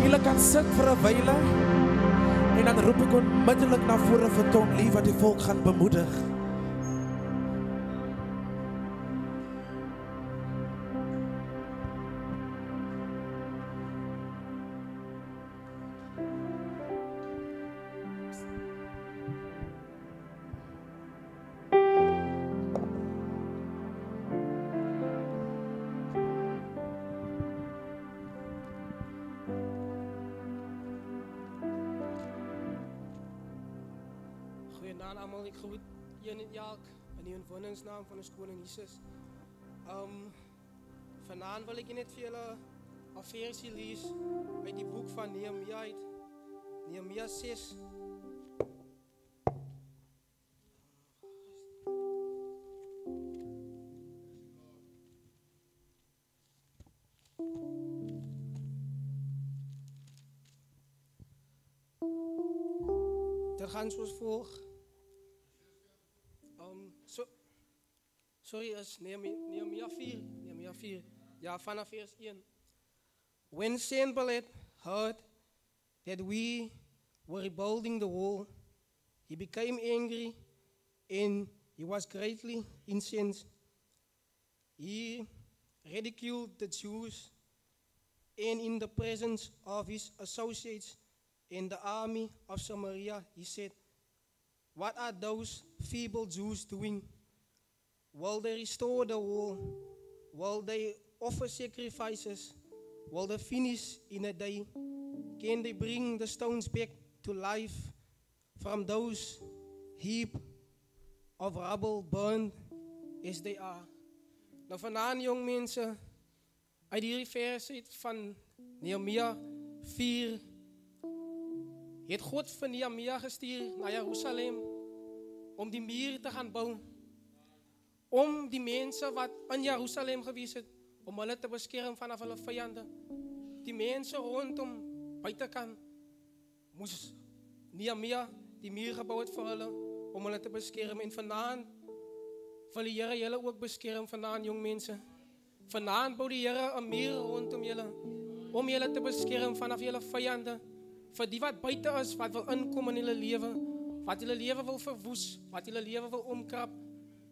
julle kan sit vir 'n wyle en dan roep ek onmiddellik na vore vir Tom Lee wat die volk gaan bemoedig. Goeienaand allemaal, ik groet een en elk in die ontwoningsnaam van ons koning Jesus. Vanavond wil ik net vir julle 'n versie lees uit die boek van Nehemia uit. Nehemia 6. Dit gaan soos volg. Sorry, is Nehemia 4. Nehemia 4. Ja, vanaf vers 1. When Sanballat heard that we were rebuilding the wall, he became angry and he was greatly incensed. He ridiculed the Jews, and in the presence of his associates in the army of Samaria, he said, "What are those feeble Jews doing? Will they restore the wall? Will they offer sacrifices? Will they finish in a day? Can they bring the stones back to life from those heap of rubble burned as they are?" Nou vanavond, jong mensen, uit hierdie vers van Nehemia 4, het God van Nehemia gestuur naar Jerusalem om die muur te gaan bouwen. Om die mensen wat in Jerusalem gewees het, om hulle te beskermen vanaf hulle vijanden. Die mensen rondom buitenkant moes Nehemia die muur gebouwd vir hulle, om hulle te beskermen. En vanavond wil die Here julle ook beskermen, vanavond jong mensen. Vanavond bouw die Here 'n muur rondom julle, om julle te beskermen vanaf julle vijanden. Vir die wat buiten is, wat wil inkom in julle leven, wat julle leven wil verwoes, wat julle leven wil omkrap.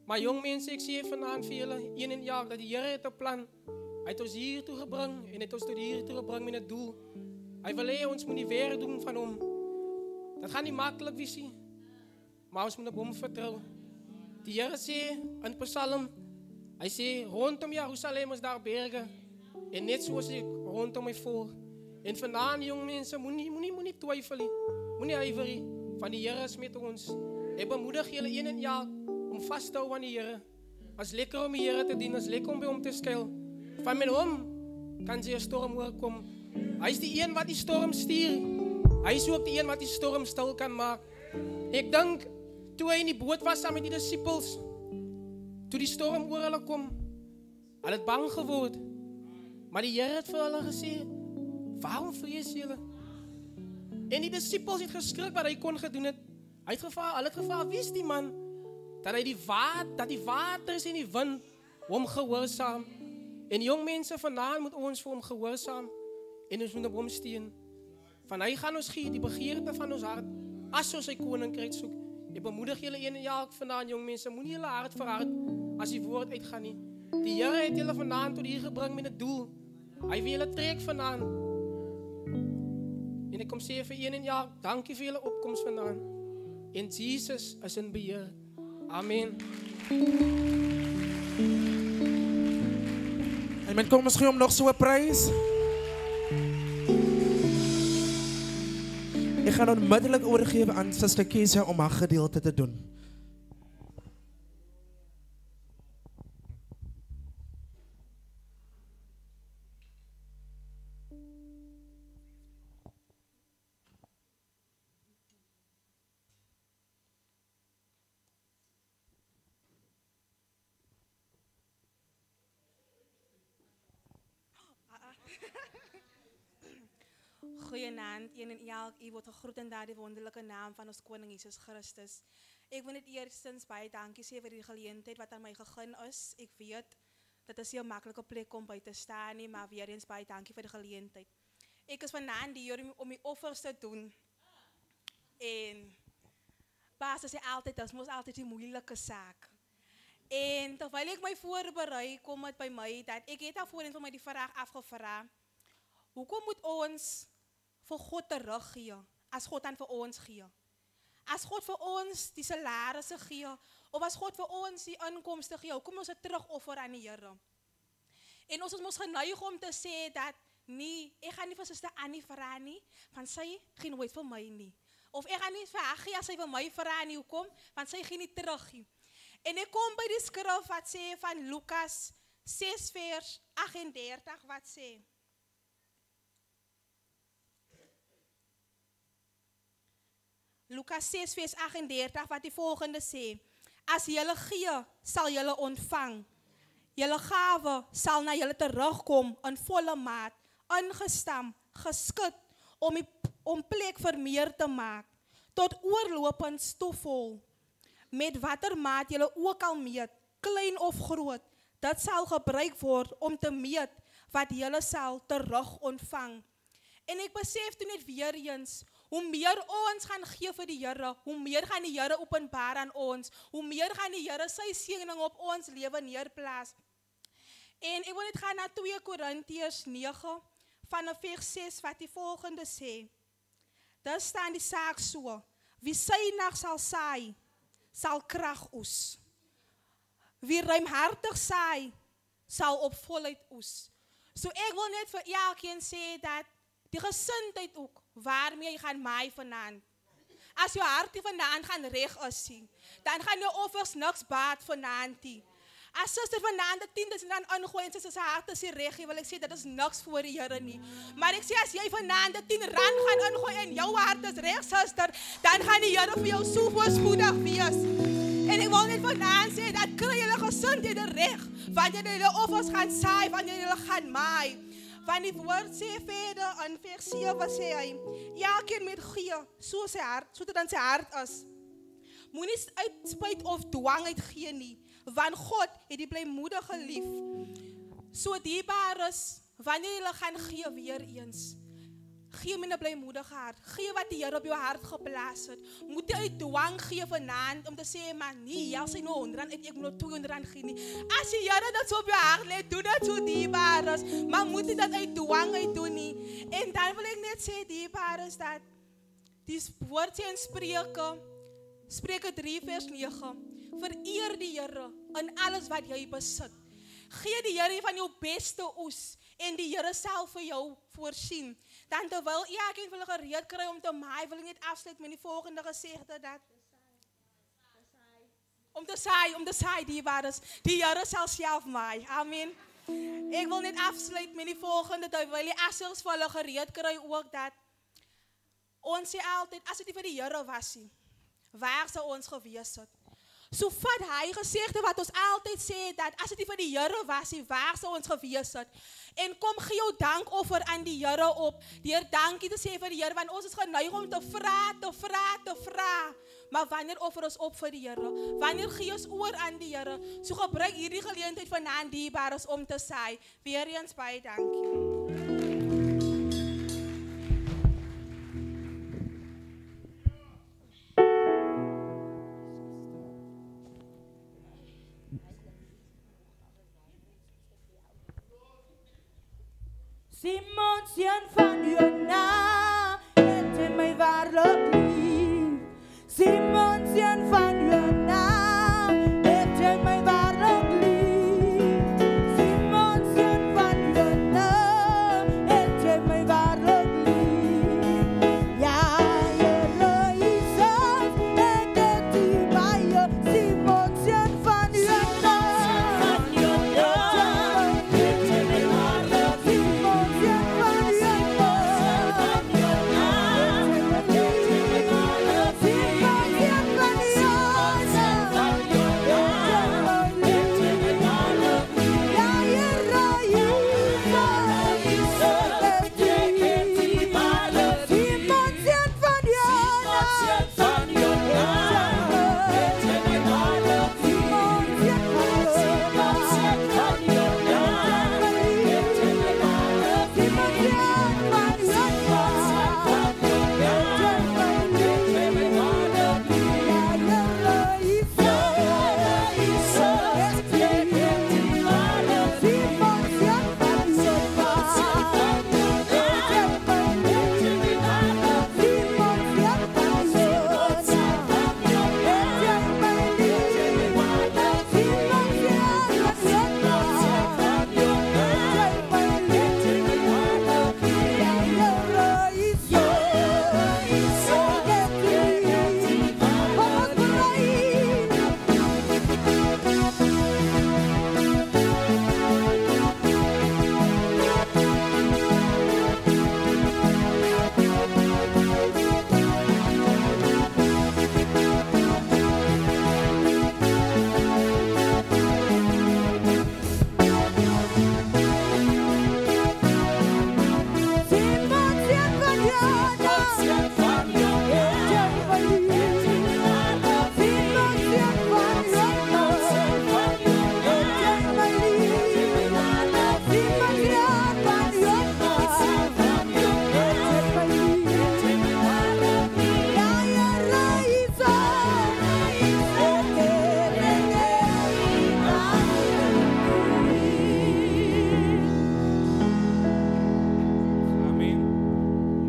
Maar jong mensen, ik zie vanavond vir julle, een en elk, dat die Here het 'n plan. Hy het ons hier toe gebring, en het ons tot hier toe gebring met 'n doel. Hy wil hê ons moet die werk doen van hom. Dat gaan nie maklik wees nie, maar ons moet op hom vertrou. Die Here sê in Psalm, hy sê, rondom Jerusalem is daar berge, en net soos ek rondom my volk. En vanavond, jong mense, moenie twyfel nie, moenie huiwer nie, van die Here is met ons. Ek bemoedig julle een en elk om vast te hou aan die Here. As lekker om die Here te dien, as lekker om by hom te skuil. Van met hom kan sy 'n storm oorkom. Hy is die een wat die storm stuur. Hy is ook die een wat die storm stil kan maak. Ek dink, toe hy in die boot was saam met die disippels, toe die storm oor hulle kom, hulle het bang geword. Maar die Here het vir hulle gesê, waarom vrees julle? En die disippels het geskrik wat hy kon gedoen het. Hulle het gevra, wie is die man? Dat die waters en die wind hom gehoorsaam. En jong mense, vanavond moet ons vir hom gehoorsaam en ons moet op hom steun. Van hy gaan ons gee die begeerte van ons hart as ons sy koninkryk soek. Ek bemoedig julle een en elk vanavond, jong mense, moenie julle hart verhard as die woord uitgaan nie. Die Here het julle vanavond tot hier gebring met 'n doel. Hy wil julle trek vanavond. En ek kom sê vir een en elk, dankie vir julle opkoms vanavond. En Jesus is in beheer. Amen. Amen, kom ons gee hom nog so 'n prys. Ek gaan onmiddellik oorgee aan Suster Kesia om haar gedeelte te doen. Goeienaand, een en elk, u wordt gegroet in daardie wonderlijke naam van ons koning Jesus Christus. Ik wil net eerstens baie dankie sê vir die geleentheid wat aan my gegee is. Ik weet, dat is 'n maklike plek om by te staan nie, maar weer eens baie dankie vir die geleentheid. Ik is vanavond hier om mijn offers te doen. En baas zei altijd, dat was altijd een moeilijke zaak. En terwijl ik mij voorbereid, kwam het bij mij dat ik heb daarvoor van mij die vraag afgevraagd. Hoe moet ons voor God teruggeven als God dan voor ons geeft? Als God voor ons die salarissen geeft, of als God voor ons die inkomsten geeft, hoe kunnen we ze terugofferen aan die Here? En ons moet geneigd om te zeggen dat, nee, ik ga niet voor zuster Annie vragen, nie, want zij geen nooit voor mij niet. Of ik ga niet vragen als zij voor mij vragen, nie, hoe kom, want zij ging niet terug. En ik kom bij die skrif wat zegt van Lucas 6 vers 38, wat zegt. Lucas 6 vers 38, wat die volgende zegt. Als jullie gee, zal jullie ontvangen. Jullie gave zal naar jullie terugkomen, een volle maat, ingestampt, geschud, om plek voor meer te maken. Tot oorlopends toe vol. Met watermaat jullie ook al meet, klein of groot, dat zal gebruikt worden om te meet wat jullie zal terug ontvangen. En ik besef toen net weer eens, hoe meer ons gaan geven voor die Here, hoe meer gaan die Here openbaar aan ons, hoe meer gaan die Here sy seëning op ons leven neerplaas. En ik wil net gaan naar 2 Korintiërs 9, vanaf vers 6, wat die volgende sê. Daar staan die zaak zo, wie sy nacht zal saai, zal krag oes. Wie ruimhartig saai, zal op volheid oes. So ik wil net voor elkeen sê dat die gezondheid ook, waarmee je gaat maaien vanavond. Als je hart vanavond gaan recht is, dan gaan je offers niks baat vanavond. Als zuster vanavond de 10.000 dan aangooien en zuster zijn hart is recht, wil ik zeggen dat is niks voor de Here niet. Maar ik zeg als jij vanavond de 10 rand gaat aangooien en jouw hart is recht, zuster, dan gaan die Here voor jou zo voorspoedig wees. En ik wil niet vanavond zeggen dat krijg jullie gezondheid recht, wanneer jullie offers gaan saai, wanneer jullie gaan maaien. Want die woord sê verder in vers 7 sê hy, elkeen met gee, so sy hart, so dan sy hart is. Moenie uit spyt of dwang uit gee nie, want God het die blymoedige lief. So dierbaar is, wanneer jy gaan gee weer eens. Gee met 'n blymoedige hart. Gee wat die Here op jou hart geplaas het. Moet jy uit dwang gee vanaand om te sê, maar nee, as jy nou 100 rand het, ek moet nou 200 rand gee nie. As die Here dit so op jou hart lê, doen dit so dierbaar is, maar moet jy dit uit dwang uit doen nie. En dan wil ek net sê dierbaar is dat die woord sê in Spreuke 3 vers 9, vereer die Here in alles wat jy besit. Gee die Here van jou beste oes en die Here sal vir jou voorsien. Dan terwyl elkeen wil gereed kry om te maai, wil ek net afsluit met die volgende gesegde dat om te saai dierbaar is, die Here sal self maai. Amen. Ek wil net afsluit met die volgende, terwyl die assels vir hulle gereed kry ook dat ons sê altyd, as dit nie vir die Here was nie, waar sou ons gewees het? So vat hy gesegde wat ons altyd sê, dat as dit nie vir die Here was nie, waar sou ons gewees het? En kom gee jou dankoffer aan die Here op, deur dankie te sê vir die Here, want ons is geneig om te vra. Maar wanneer offer ons op vir die Here? Wanneer gee ons oor aan die Here? So gebruik hierdie geleentheid vanaand dierbaar is om te saai. Weer eens baie dankie. Simon seun van Jona, het hy my waarlik lief. Simon seun van Jona, het hy my waarlik lief. Simon seun van Jona, het hy my waarlik lief. Ja, Here Jesus, ek het U baie. Simon seun van Jona, Simon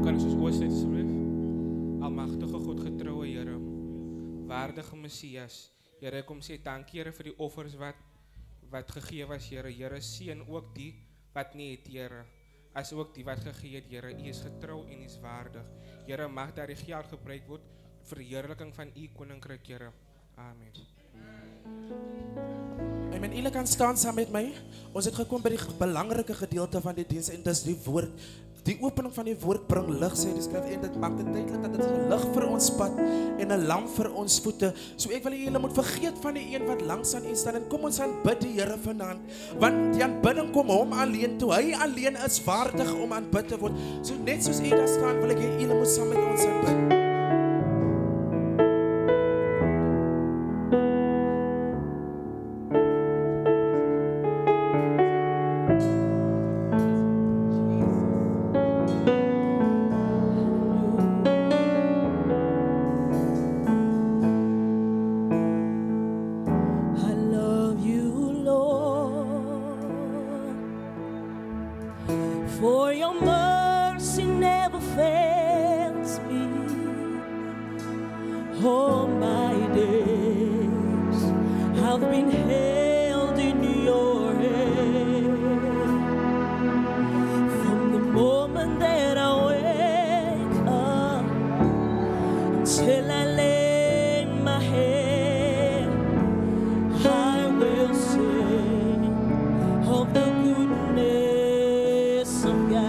Kan ons oor sit asseblief? Almagtige God, getroue Here, waardige Messias, Here, ek kom sê dankie Here vir die offers wat gegee was, Here. Here, seën ook die wat nie het, Here, as ook die wat gegee het, Here. U is getrou en u is waardig. Here, mag daar die geld gebruik word vir verheerliking van u koninkryk, Here. Amen. Amen. Julle kan staan saam met my. Ons het gekom by die belangrike gedeelte van die diens en dis die woord. Die opening van die woord bring lig, sê die skrif, en dit maak dit duidelik dat dit 'n lig vir ons pad en 'n lamp vir ons voete. So ek wil hê julle moet vergeet van die een wat langs aan u staan en kom ons aanbid die Here vanaand. Want die aanbidding kom hom alleen toe. Hy alleen is waardig om aanbid te word. So net soos u daar staan, wil ek hê julle moet saam met ons aanbid. For your mercy never fails me. All my days have been held in your hand. From the moment that I wake up until I lay my head, I will sing of the goodness of God.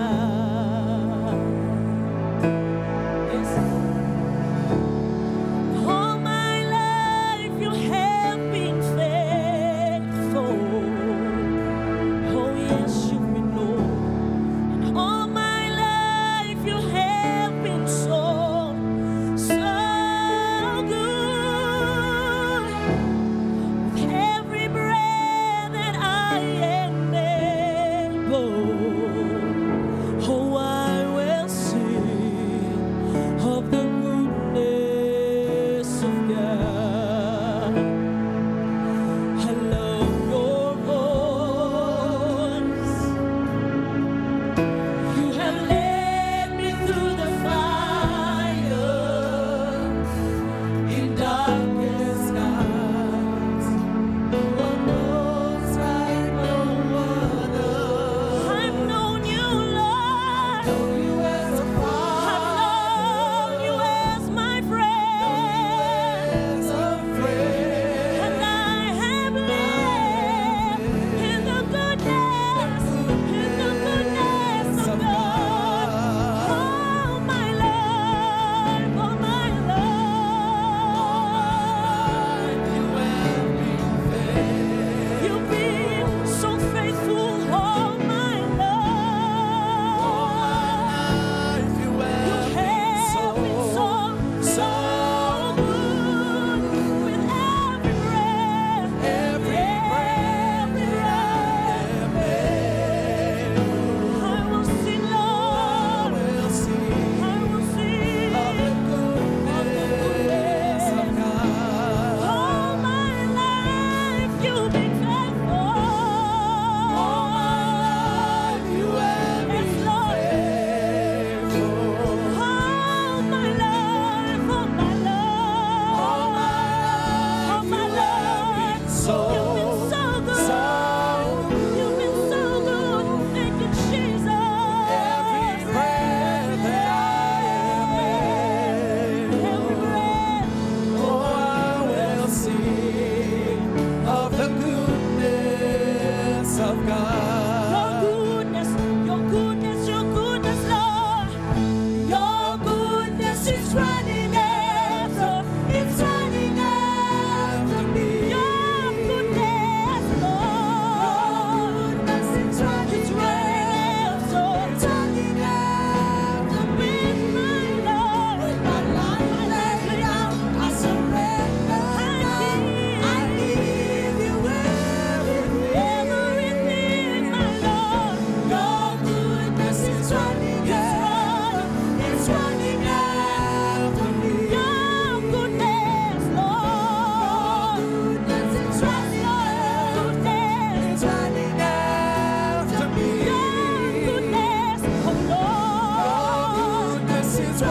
It's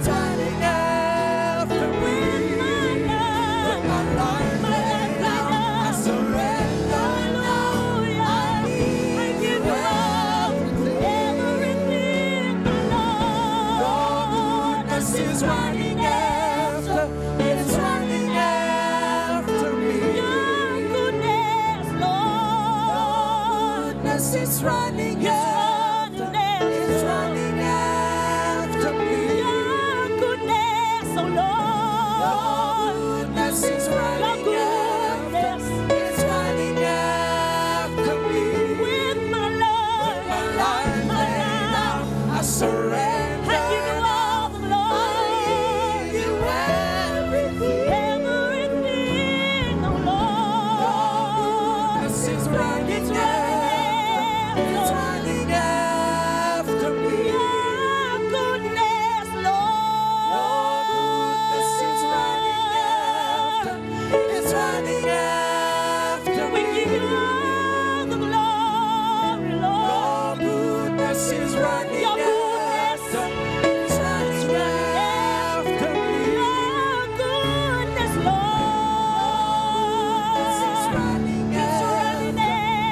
running after me. With my life laid down, I surrender now. I give you everything, Lord. Goodness is running after, it's running after me. Your goodness, Lord. Goodness is running after. It's running after me. Your goodness, oh Lord. Goodness is running after. It's running after me. With my life laid down, I surrender. I give you all the glory. I give you everything, oh Lord. Goodness is running after. It's running after me. Your goodness, Lord. Your goodness is running after. It's running after me. We give you all the glory, Lord. Your goodness is running after. It's running after me. Your goodness, Lord. It's running after.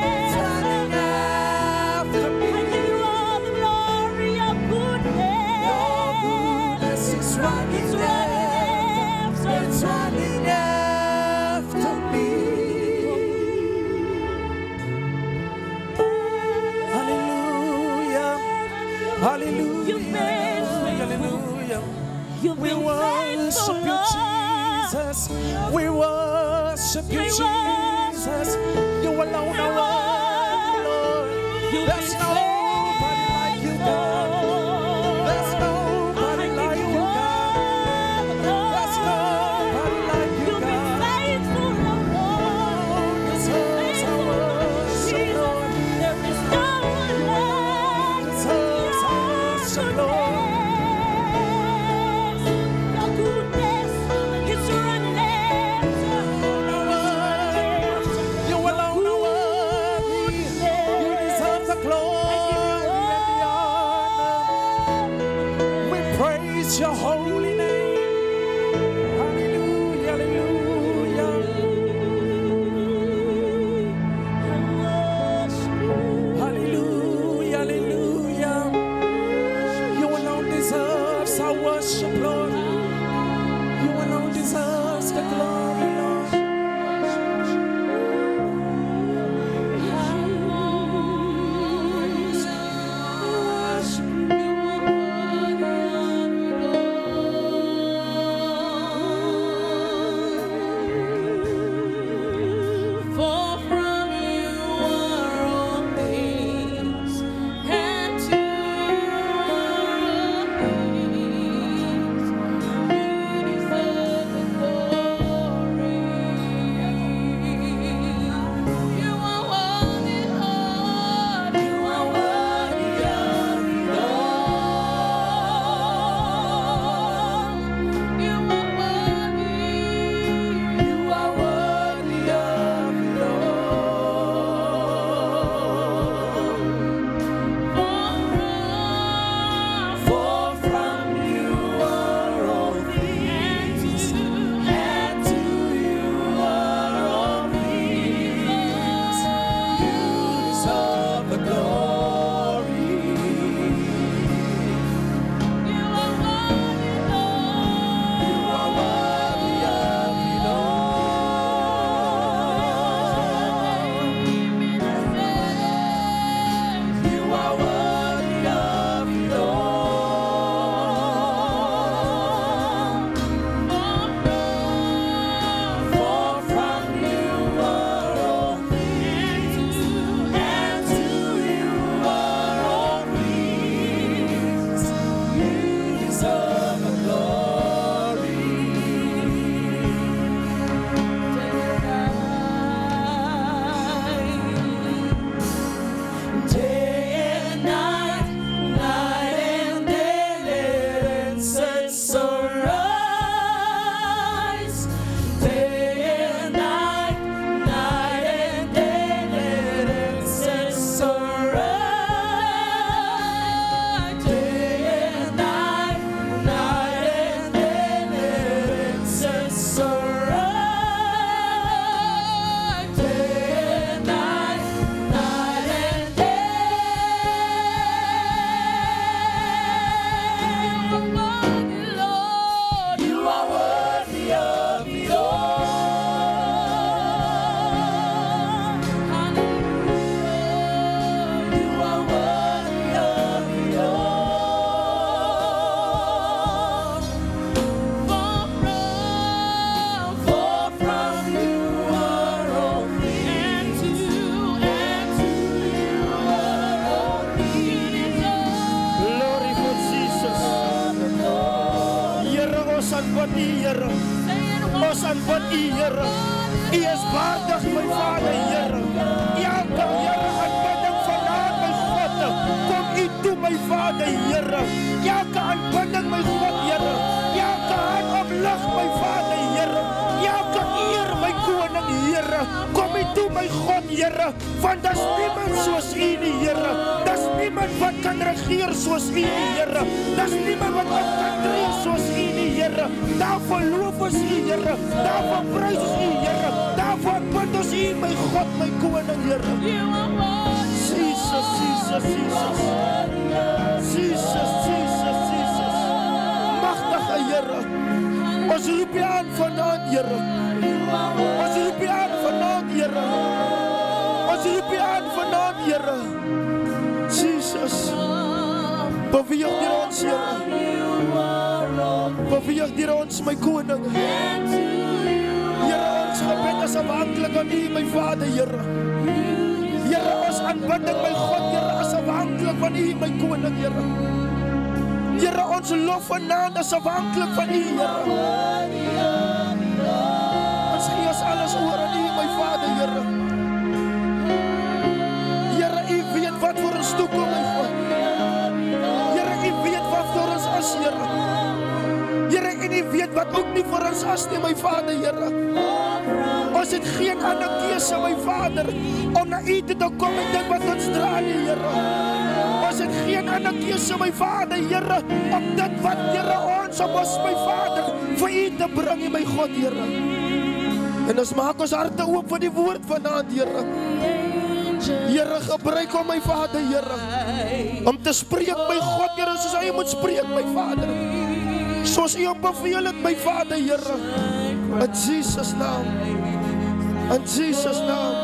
It's running after me. I give you all the glory. Your goodness is running after. It's running after me. Hallelujah. Hallelujah. Hallelujah. We worship you, Jesus. We worship you, Jesus. You alone are worthy, Lord. There's nobody like you, God. There's nobody like you, God. There's nobody like you, God. Deserves our worship, Lord. Deserves our worship, Lord. You alone are worthy. You deserve the glory and the honor. We praise your holy name. Hallelujah, hallelujah. Hallelujah, hallelujah. You alone deserves our worship, Lord. You alone deserves the glory, Lord. aanbid U, Here. Ons aanbid U, Here. U is waardig, my Vader, Here. Elke, Here, aanbidding vanaand, my God, kom U toe, my Vader, Here. Elke aanbidding, my God, Here. Elke hand oplig, my Vader, Here. Elke eer, my Koning, Here. Kom U toe, my God, Here. Want daar's niemand soos U nie, Here. Daar's niemand wat kan regeer soos U nie, Here. Daar's niemand wat kan tree soos U nie, Here. Daarvoor loof ons U, Here. Daarvoor prys ons U, Here. Daarvoor bid ons U, my God, my Koning, Here. Jesus, Jesus, Jesus. Jesus, Jesus, Jesus. Magtige Here. Ons roep U aan vanaand, Here. Ons roep U aan vanaand, Here. Ons roep U aan vanaand, Here. Jesus. Beweeg deur ons, Here. Beweeg deur ons, my Koning. Here, ons gebed is afhanklik aan U, my Vader, Here. Here, ons aanbidding, my God, Here, is afhanklik van U, my Koning, Here. Here, ons lof vanaand is afhanklik van U, Here. Ons gee ons alles oor aan U, my Vader, Here. Here, U weet wat voor ons toekom, my God. Here, U weet wat voor ons is, Here. Here, en U weet wat ook nie vir ons is nie, my Vader, Here. Ons het geen ander keuse, my Vader, om na U toe te kom en dit wat ons dra nie, Here. Ons het geen ander keuse, my Vader, Here, om dit wat, Here, ons op ons, my Vader, vir U te bring, my God, Here. En ons maak ons harte oop vir die woord vanaand, Here. Here, gebruik om my Vader, Here, om te spreek, my God, Here, soos U moet spreek, my Vader. Soos U op beveel het, my Vader, Here. In Jesus' naam. In Jesus' name.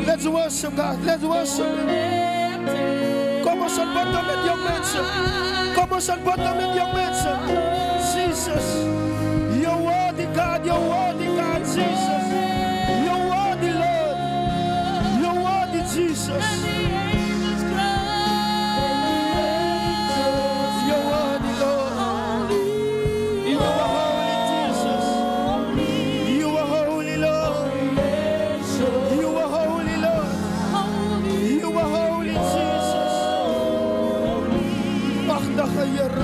Let's worship God. Let's worship Him. Kom ons aanbid Hom met jou mense. Kom ons aanbid Hom met jou mense. Jesus. You're worthy, God. You're worthy, God. Jesus. You're worthy, Lord. You're worthy, Jesus. You're worthy, Lord. You are holy, Jesus. You are holy, Lord. You are holy, Lord. You are holy, Jesus. Magtige Here.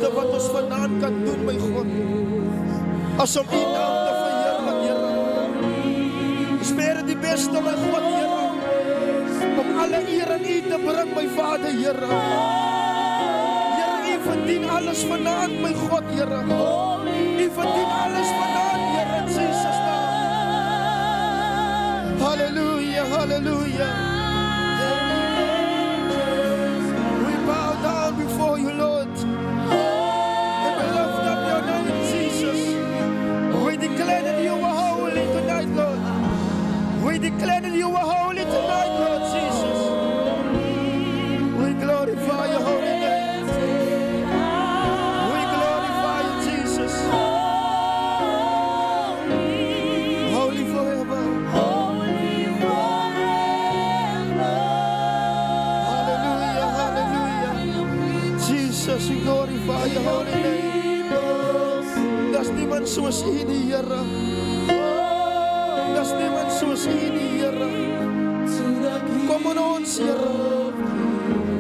Wat ons vandaan kan doen, my God, as om U naam te verheerlik, Here. Spere die beste, my God, Here, om alle eer aan U te bring, my Vader, Here. Here, U verdien alles vandaan, my God, Here. U verdien alles vandaan, Here, in Jesus' naam. Hallelujah, hallelujah. We bow down before You, Lord. We declare that You are holy tonight, Lord. We declare that You are holy tonight, Lord Jesus. We glorify Your holy name. We glorify You, Jesus. Holy forever. Hallelujah, hallelujah. Jesus, we glorify Your holy name. Daar's niemand soos U nie, Here. Daar's niemand soos U nie, Here. Kom onder ons, Here.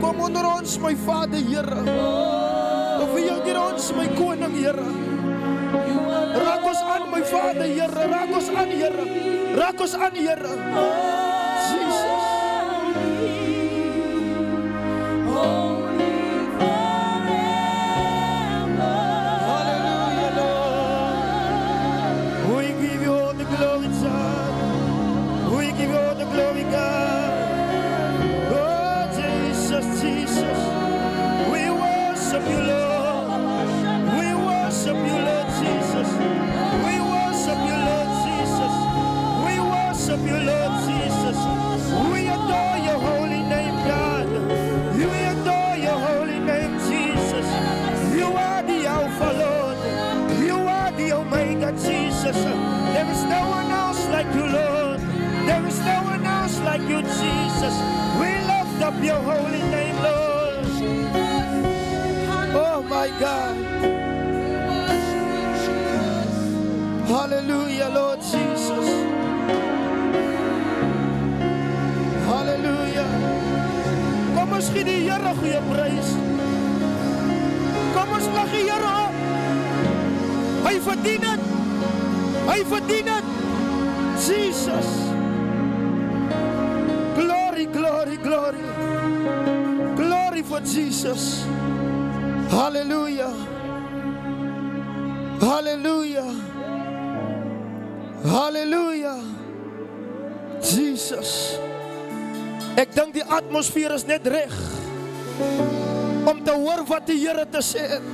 Kom onder ons, my Vader, Here. Of Beheer deur ons, my koning, Here. Raak ons aan, my Vader, Here. Raak ons aan, Here. Raak ons aan, Here. Jesus. Hallelujah, Lord. We give you all the glory, Son. We give you all the glory, God. Oh, Jesus, Jesus. We worship you, Lord. We worship you, Lord Jesus. We worship you, Lord Jesus. We worship you, Lord Jesus. We adore your holy name, God. We adore your holy name, Jesus. You are the Alpha, Lord. You are the Omega, Jesus. There is no one else like you, Lord. There is no one else like you, Jesus. We lift up your holy name, Lord. Oh my God. Hallelujah, Lord Jesus. Hallelujah. Kom ons gee die Here goeie prys. Kom ons lag die Here op. Hy verdien het. Hy verdien het. Jesus. Glory, glory, glory. Glory for Jesus. Hallelujah. Hallelujah. Hallelujah. Jesus. Ek dink die atmosfeer is net reg om te hoor wat die Here te sê het.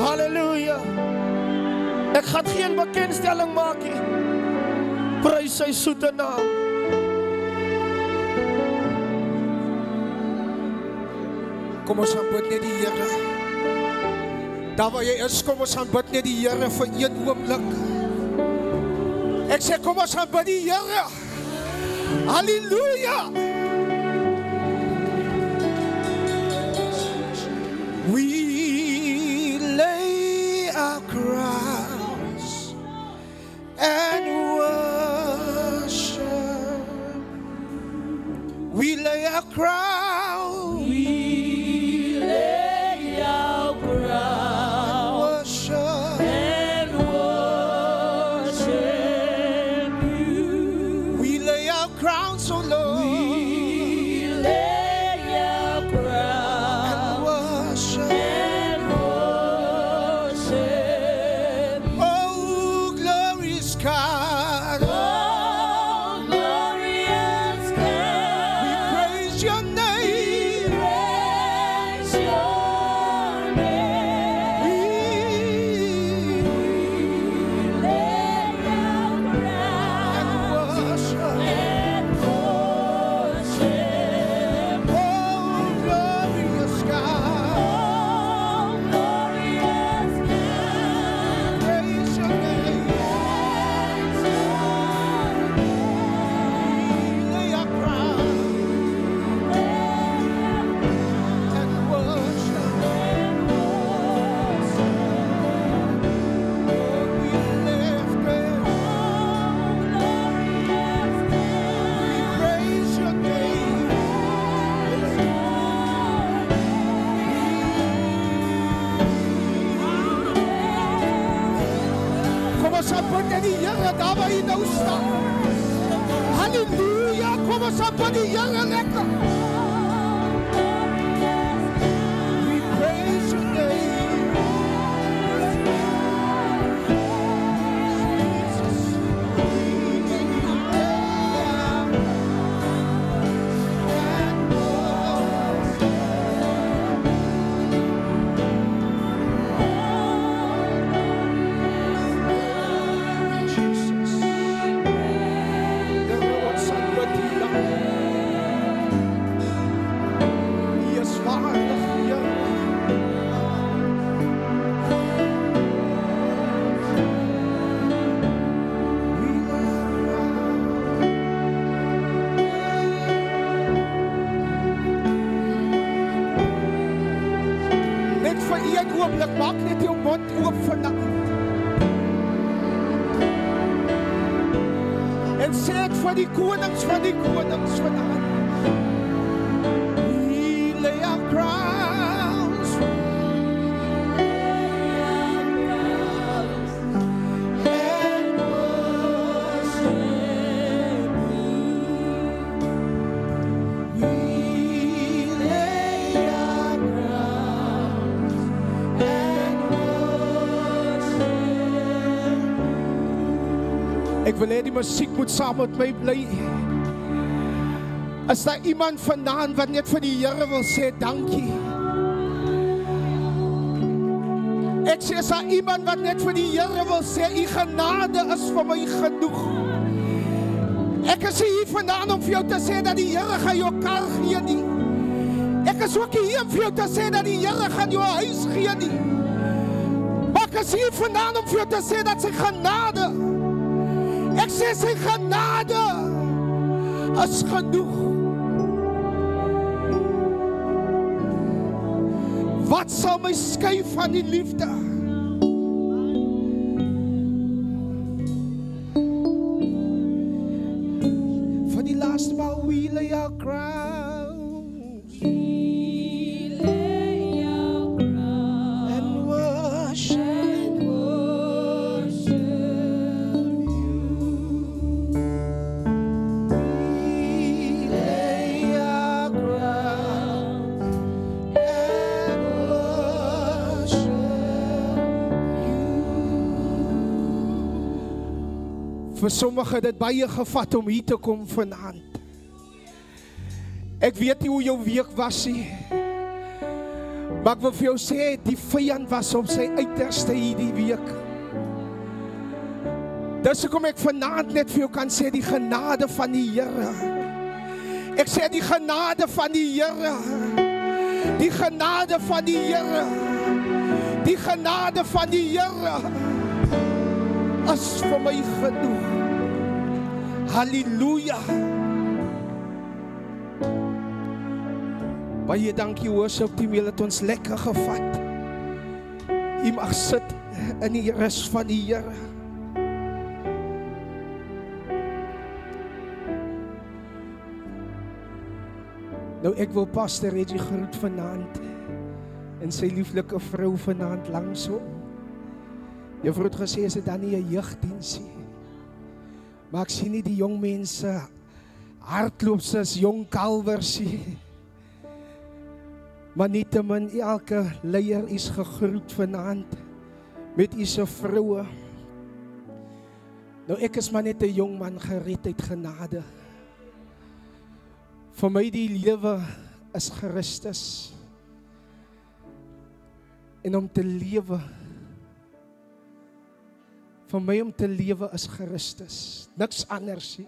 Hallelujah. Ek gaan geen bekendstelling maak nie. Prys sy soete naam. Kom ons aanbid net die Here. Daar waar jy is, kom ons aanbid net die Here vir een oomblik. Ek sê kom ons aanbid die Here. Halleluja. We lay our crowns and worship. We lay our crowns. Halleluja, kom ons aanbid die Here lekker. We praise your name. Maak net jou mond oop vandag. En sê het vir die konings vandag. We lay our crowns Ek wil hê die musiek moet saam met my bly. Is daar iemand vanaand wat net vir die Here wil sê dankie? Ek sê, is daar iemand wat net vir die Here wil sê, u genade is vir my genoeg. Ek is hier vandaan om vir jou te sê dat die Here gaan jou kar gee nie. Ek is ook hier om vir jou te sê dat die Here gaan jou huis gee nie. Maar ek is hier vandaan om vir jou te sê dat sy genade, ek sê sy genade is genoeg. Wat sal my skei van die liefde? For die laaste maal, we lay our crowns. We lay our crowns. And worship. And worship you. We lay our crowns. And worship you. Vir sommige het dit baie gevat om hier te kom vanaand. Ek weet nie hoe jou week was nie. Maar ek wil vir jou sê, die vyand was op sy uiterste hierdie week. Dis hoekom ek vanaand net vir jou kan sê, die genade van die Here. Ek sê die genade van die Here. Die genade van die Here. Die genade van die Here is vir my genoeg. Halleluja. Baie dankie worship team, julle het ons lekker gevat. U mag sit in die rus van die Here. Nou ek wil Pastor Reggie groet vanaand en sy lieflike vrou vanaand langs hom. Juffrou het gesê is dit dan nie 'n jeugdiens nie. Maar ek sien nie die jong mense hardloop soos jong kalwers nie. Maar nietemin elke leier is gegroet vanaand met u se vroue. Nou ek is maar net 'n jong man gered uit genade. Vir my die lewe is Christus. En om te lewe, vir my om te lewe is Christus, niks anders nie.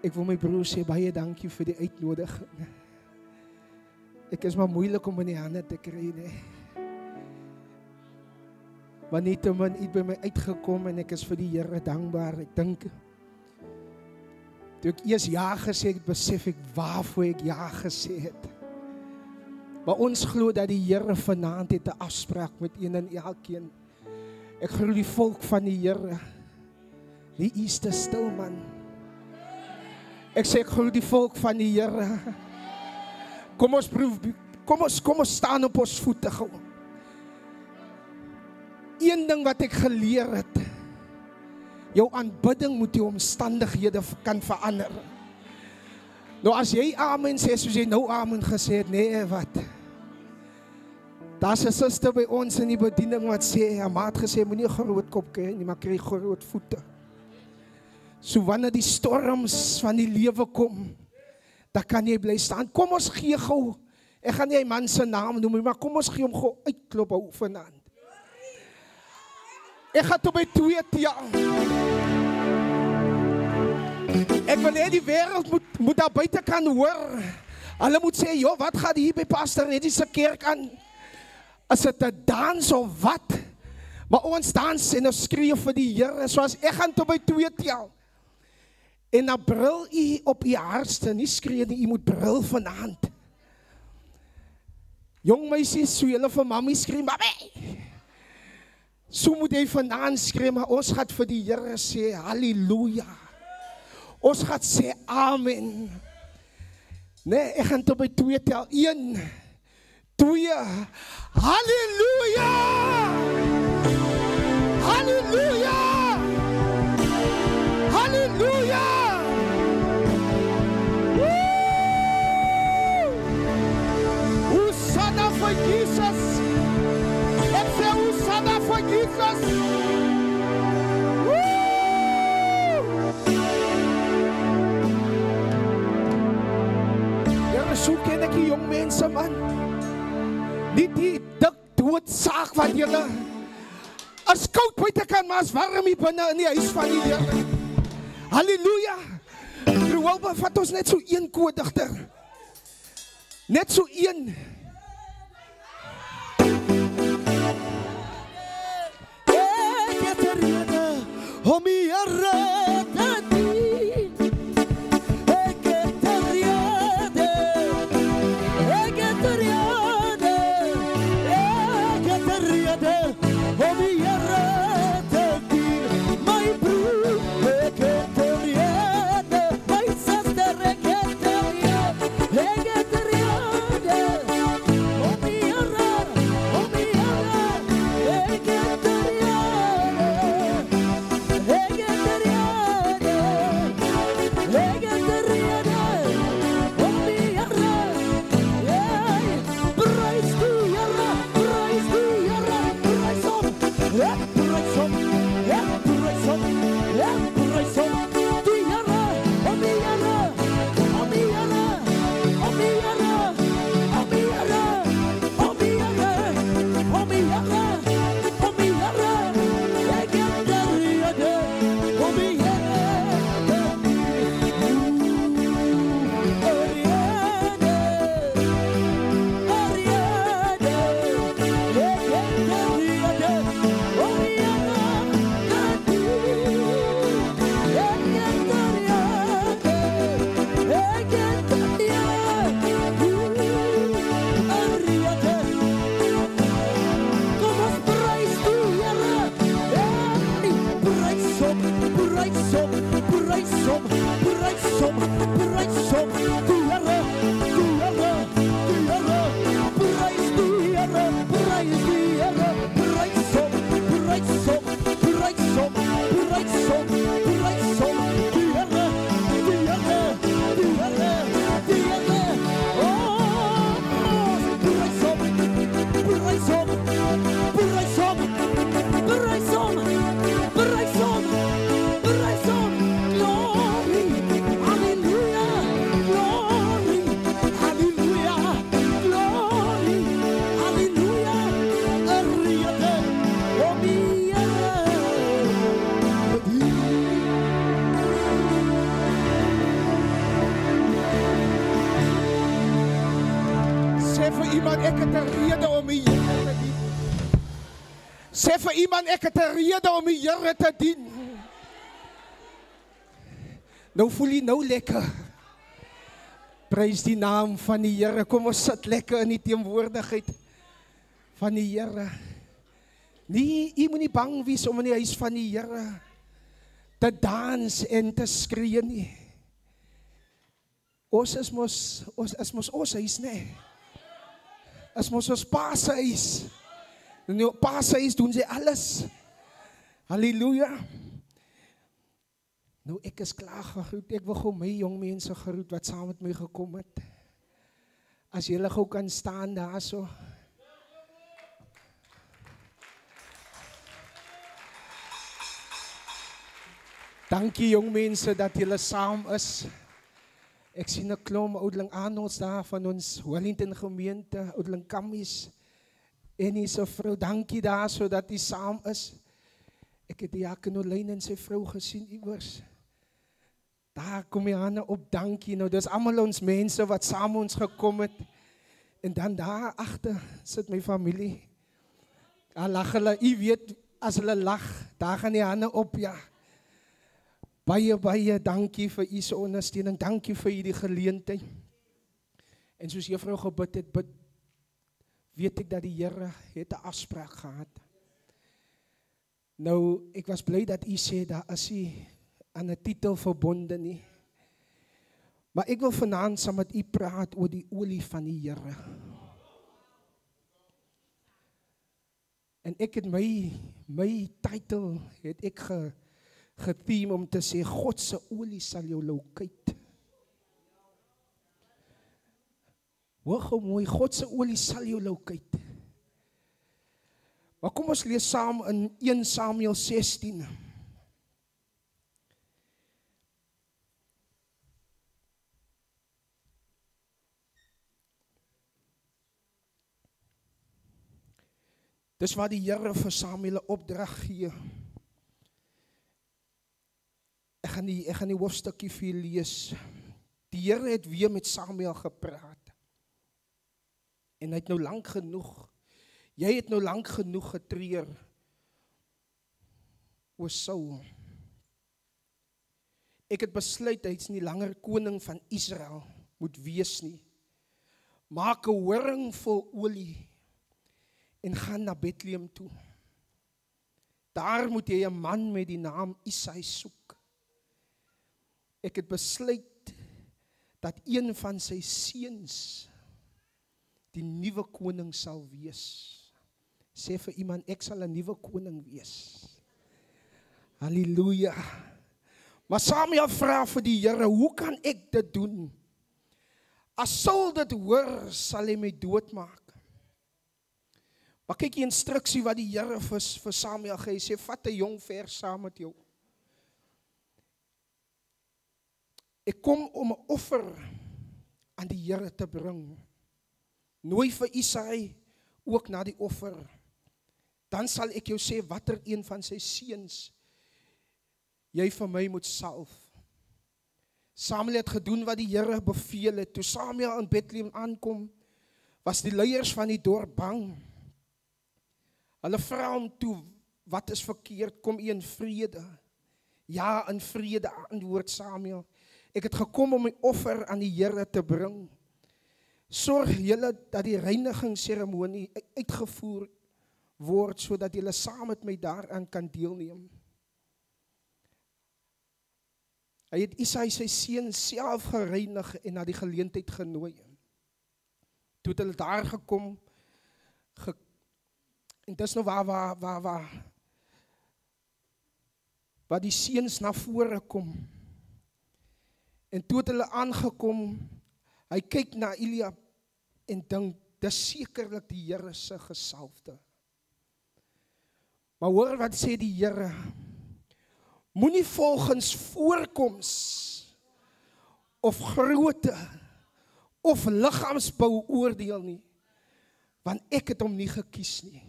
Ek wil my broer sê baie dankie vir die uitnodiging. Ek is maar moeilik om in die hande te kry, nee. Maar nietemin het by my uitgekom en ek is vir die Here dankbaar. Ek dink, toe ek eers ja gesê het, besef ek waarvoor ek ja gesê het. Maar ons glo dat die Here vanaand het 'n afspraak met een en elkeen. Ek glo die volk van die Here, die is te stil man. Ek sê ek glo die volk van die Here. Kom ons proef, kom ons staan op ons voete gou. Een ding wat ek geleer het, jou aanbidding moet jou omstandighede kan verander. Nou as jy amen sê, soos jy nou amen gesê het, nee wat? Daar's 'n suster by ons in die bediening wat sê, 'n maat gesê, moenie 'n groot kop kry nie, maar kry groot voete. So wanneer die storms van die lewe kom, dan kan jy bly staan. Kom ons gee gou, ek gaan nie 'n man se naam noem, maar kom ons gee hom gou uitklop hou vanaand. Ek gaan toe by 2 tel. Ek wil hê die wêreld moet daar buite kan hoor. Hulle moet sê, joh, wat gaat hier by Pastor Reggie se kerk aan? Is dit 'n dans of wat? Maar ons dans en ons skree vir die Here, soos ek gaan toe by 2 tel. En dan brul u op u hardste, nie skree nie, u moet brul vanaand. Jong meisies, so julle vir mami skree, mami! So moet jy vanaand skree, maar ons gaan vir die Here sê, halleluja. Ons gaan sê, amen. Nee, ek gaan toe by 2 tel, 1, 2, halleluja! Halleluja! Halleluja! Hosanna vir Jesus! So ken ek die jong mense, man. Nie die dik doodsaak wat julle as koud buite kan, maar as warm hier binne in die huis van die Here. Halleluja. Ruelba, vat ons net so een koordigter. Net so een. Ek het 'n rede om die Here te dien. Ek het 'n rede. Ek het 'n rede. Ek het 'n rede om die Here te dien. My broer, ek het 'n rede. My suster, ek het 'n rede. Ek het 'n rede om die Here, om die Here. Ek het 'n rede. Ek het 'n rede. Ek het 'n rede om die Here. Hey, prys die Here, prys die Here, prys hom. Ek prys hom, ek prys hom, ek prys hom. Die Here, om die Here, om die Here, om die Here, om die Here, om die Here, om die Here, om die Here. Ek het 'n rede om die Here te dien. 'n rede, 'n rede. Ek het 'n rede om die Here te dien. Ek het 'n rede, ek het 'n rede. Kom ons prys die Here. Hey, prys hom, prys hom, prys hom, prys hom, prys hom. Die Here, die Here, die Here. Prys die Here, prys die Here. Prys hom, prys hom, prys hom, prys hom, prys hom. Die Here, die Here, die Here, die Here. Oh, prys hom, prys hom, prys hom, prys hom, prys hom, prys hom. Glory, hallelujah, glory, hallelujah, glory, hallelujah. 'n rede om die Here te dien. Sê vir iemand, ek het 'n rede om die Here te dien. Sê vir iemand, ek het 'n rede om die Here te dien. Nou voel jy nou lekker. Prys die naam van die Here. Kom ons sit lekker in die teenwoordigheid van die Here. Nee, jy moet nie bang wees om in die huis van die Here te dans en te skree nie. Ons is mos ons huis, nee. Is mos ons pa se huis. En jou pa se huis doen sy alles. Halleluja. Nou ek is klaar gegroet. Ek wil gou my jong mense groet wat saam met my gekom het. As julle gou kan staan daarso. Dankie jong mense dat julle saam is. Ek sien 'n klomp oudeling Arnolds daar van ons Wellington gemeente, oudeling Kammies. En hy se vrou, dankie daar so dat hy saam is. Ek het die Jakenolyn en sy vrou gesien iewers. Daar kom die hande op, dankie. Nou dis almal ons mense wat saam ons gekom het. En dan daar agter sit my familie. Daar lag hulle, u weet as hulle lag, daar gaan die hande op, ja. Baie dankie vir u se ondersteuning. Dankie vir hierdie geleentheid. En soos juffrou gebid het, weet ek dat die Here het 'n afspraak gehad. Nou, ek was bly dat u sê daar is nie aan 'n titel verbonde nie. Maar ek wil vanaand saam met u praat oor die olie van die Here. En ek het my titel het ek getheme om te sê, God se olie sal jou loukait. Hoor gou mooi, God se olie sal jou loukait. Maar kom ons lees saam in 1 Samuel 16. Dis waar die Here vir Samuel 'n opdrag gee. Ek gaan die hoofstukkie vir julle lees. Die Here het weer met Samuel gepraat. En hy het nou lank genoeg. Jy het nou lank genoeg getreur oor Saul. Ek het besluit hy is nie langer koning van Israel moet wees nie. Maak 'n horing vol olie en gaan na Bethlehem toe. Daar moet jy 'n man met die naam Isai soek. Ek het besluit dat een van sy seuns die nuwe koning sal wees. Sê vir iemand, ek sal 'n nuwe koning wees. Halleluja. Maar Samuel vra vir die Here, hoe kan ek dit doen? As Saul dit hoor, sal hy my doodmaak. Maar kyk die instruksie wat die Here vir Samuel gee, sê, vat 'n jong vers saam met jou. Ek kom om 'n offer aan die Here te bring. Nooi vir Isai ook na die offer. Dan sal ek jou sê watter een van sy seuns jy vir my moet salf. Samuel het gedoen wat die Here beveel het. Toe Samuel in Bethlehem aankom, was die leiers van die dorp bang. Hulle vra hom toe, wat is verkeerd? Kom u in vrede? Ja, in vrede, antwoord Samuel. Ek het gekom om 'n offer aan die Here te bring. Sorg julle dat die reinigingsseremonie uitgevoer word, sodat julle saam met my daaraan kan deelneem. Hy het Isai sy seun self gereinig en na die geleentheid genooi. Toe het hulle daar gekom, en dis nou waar die seuns na vore kom. En toe het hulle aangekom, hy kyk na Eliab en dink, dis sekerlik die Here se gesalfde. Maar hoor wat sê die Here, moenie volgens voorkoms of grootte of liggaamsbou oordeel nie, want ek het hom nie gekies nie.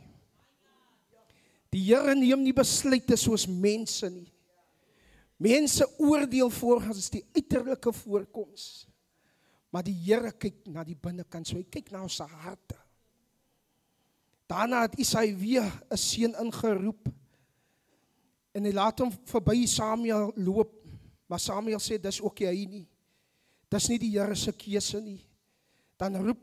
Die Here neem nie besluite soos mense nie. Mense oordeel volgens die uiterlike voorkoms, maar die Here kyk na die binnekant, so hy kyk na ons harte. Daarna het Isai weer 'n seun ingeroep, en hy laat hom verby Samuel loop, maar Samuel sê, dis ook hy nie. Dis nie die Here se keuse nie. Dan roep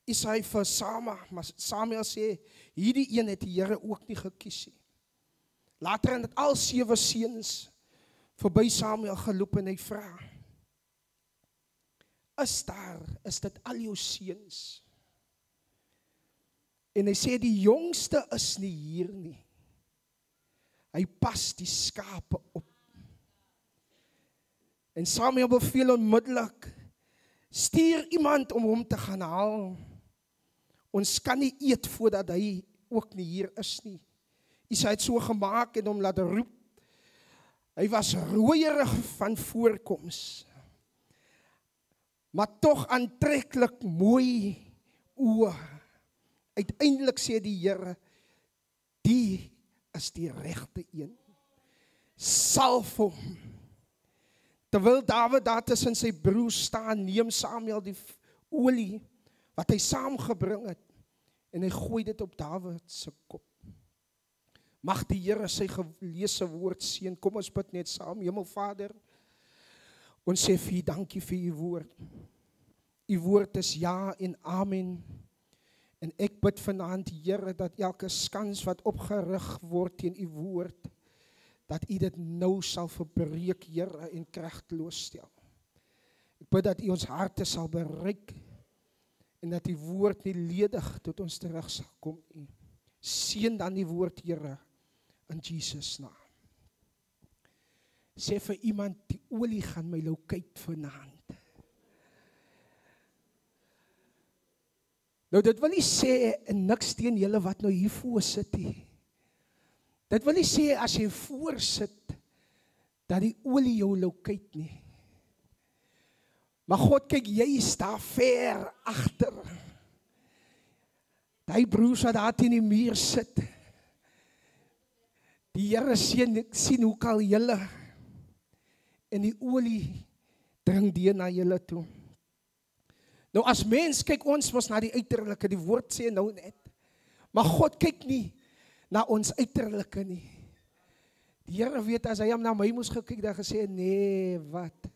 Isai vir maar Samuel sê, hierdie een het die Here ook nie gekies nie. Later het al 7 seuns verby Samuel geloop en hy vra, is dit al jou seuns? En hy sê, die jongste is nie hier nie. Hy pas die skape op. En Samuel beveel onmiddellik, stuur iemand om hom te gaan haal. Ons kan nie eet voordat hy ook nie hier is nie. Isai het so gemaak en hom laat roep. Hy was rooierig van voorkoms, maar tog aantreklik mooi oë. Uiteindelik sê die Here, die is die regte een. Salf hom. Terwyl Dawid daar tussen sy broers staan, neem Samuel die olie wat hy saamgebring het en hy gooi dit op Dawid se kop. Mag die Here sy geleesde woord seën. Kom ons bid net saam. Hemelvader, ons sê vir U dankie vir U woord. U woord is ja en amen. En ek bid vanaand, Here, dat elke skans wat opgerig word teen U woord, dat U dit nou sal verbreek, Here, en kragteloos stel. Ek bid dat U ons harte sal bereik en dat die woord nie ledig tot ons terug sal kom nie. Seën dan die woord, Here, in Jesus naam. Sê vir iemand, die olie gaan my lokeit vanaand. Nou dit wil nie sê niks teen julle wat nou hier voor sit nie. Dit wil nie sê as jy voor sit dat die olie jou lokeit nie. Maar God kyk, jy is daar ver agter. Daai broers wat daar teen die muur sit. Die Here sien hoe kal julle en die olie dring deur na julle toe. Nou as mens kyk ons mos na die uiterlike, die woord sê nou net. Maar God kyk nie na ons uiterlike nie. Die Here weet as hy hom na my moes gekyk, dan gesê nee, wat?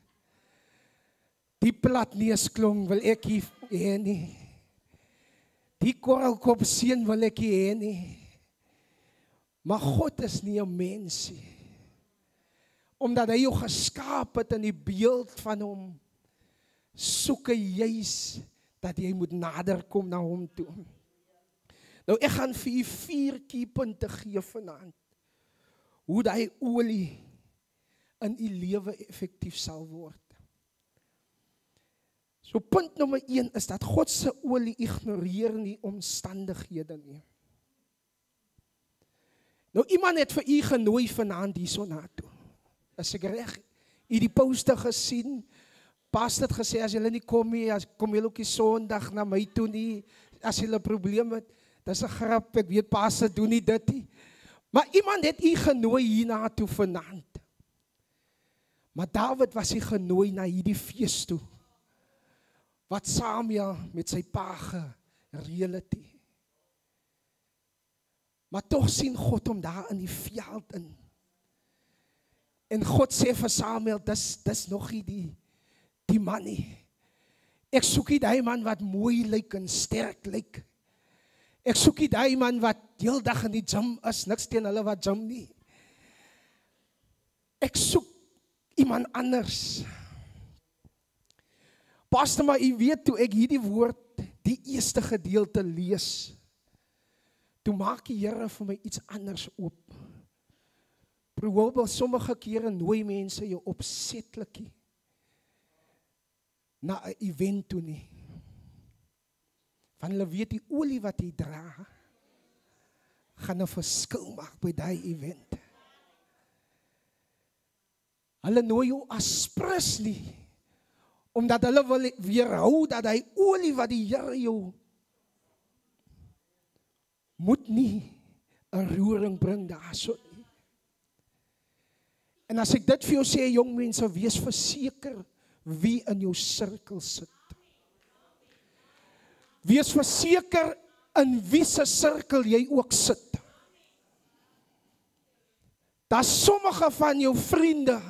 Die plat neusklong wil ek hê nie. Die korrelkop seun wil ek hê nie. Maar God is nie 'n mens nie. Omdat hy jou geskaap het in die beeld van hom, soek hy juis dat jy moet nader kom na hom toe. Nou ek gaan vir u 4 keypunte gee vanaand. Hoe daai olie in u lewe effektief sal word. So punt nommer 1 is dat God se olie ignoreer nie omstandighede nie. Nou iemand het vir u genooi vanaand hierso na toe. As ek reg, u die poste gesien, pas het gesê as julle nie kom nie, kom julle ook die Sondag na my toe nie, as julle 'n probleem het. Dis 'n grap, ek weet pas het doen nie dit nie. Maar iemand het u genooi hierna toe vanaand. Maar Dawid was hy genooi na hierdie fees toe. Wat Samuel met sy pa gereël het. Maar tog sien God hom daar in die veld in. En God sê vir Samuel, dis nog nie die man nie. Ek soek nie die man wat mooi lyk en sterk lyk. Ek soek nie die man wat heel dag in die gym is, niks teen hulle wat gym nie. Ek soek iemand anders. Pastor, maar u weet toe ek hierdie woord, die eerste gedeelte lees, toe maak die Here vir my iets anders oop. Byvoorbeeld, sommige kere nooi mense jou opsetlik na 'n event toe nie. Van hulle weet die olie wat jy dra, gaan 'n verskil maak by daai event. Hulle nooi jou as prins nie, omdat hulle wil weerhou dat hy olie wat die Here jou moet nie 'n roering bring daarso nie. En as ek dit vir jou sê, jong mense, wees verseker wie in jou sirkel sit. Wees verseker in wie se sirkel jy ook sit. Daar sommige van jou vriende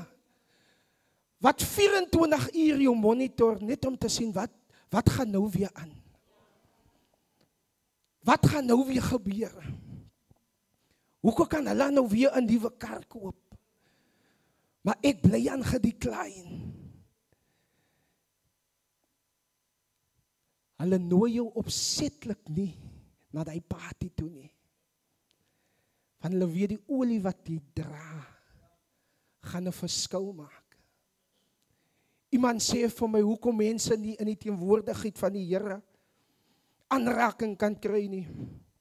wat 24 uur jou monitor net om te sien wat gaan nou weer aan. Wat gaan nou weer gebeur? Hoekom kan hulle nou weer 'n nuwe kar koop? Maar ek bly aan gedecline. Hulle nooi jou opsetlik nie na die party toe nie. Van hulle weet die olie wat jy dra, gaan 'n verskil maak. Iemand sê vir my, hoekom mense nie in die teenwoordigheid van die Here aanraking kan kry nie,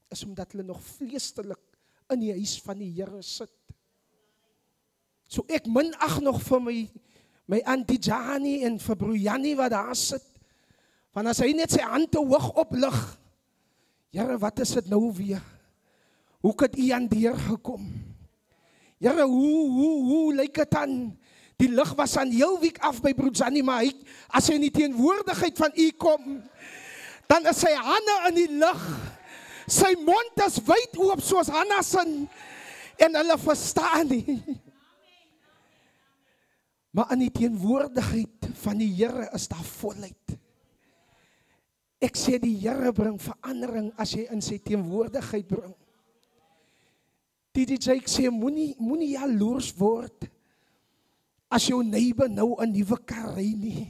is omdat hulle nog vleestelik in die huis van die Here sit. So ek minag nog vir my auntie Jani en vir broer Jannie wat daar sit, want as hy net sy hande hoog oplig, Here, wat is dit nou weer? Hoe het u aan deur gekom? Here, hoe lyk dit aan? Die lig was aan heel week af by broer Jannie, maar as hy in die teenwoordigheid van u kom, dan is sy hande in die lug. Sy mond is wyd oop soos Hanna se en hulle verstaan nie. Maar in die teenwoordigheid van die Here is daar volheid. Ek sê die Here bring verandering as jy in sy teenwoordigheid bring. DJ sê moenie jaloers word as jou neighbor nou 'n nuwe kar ry nie.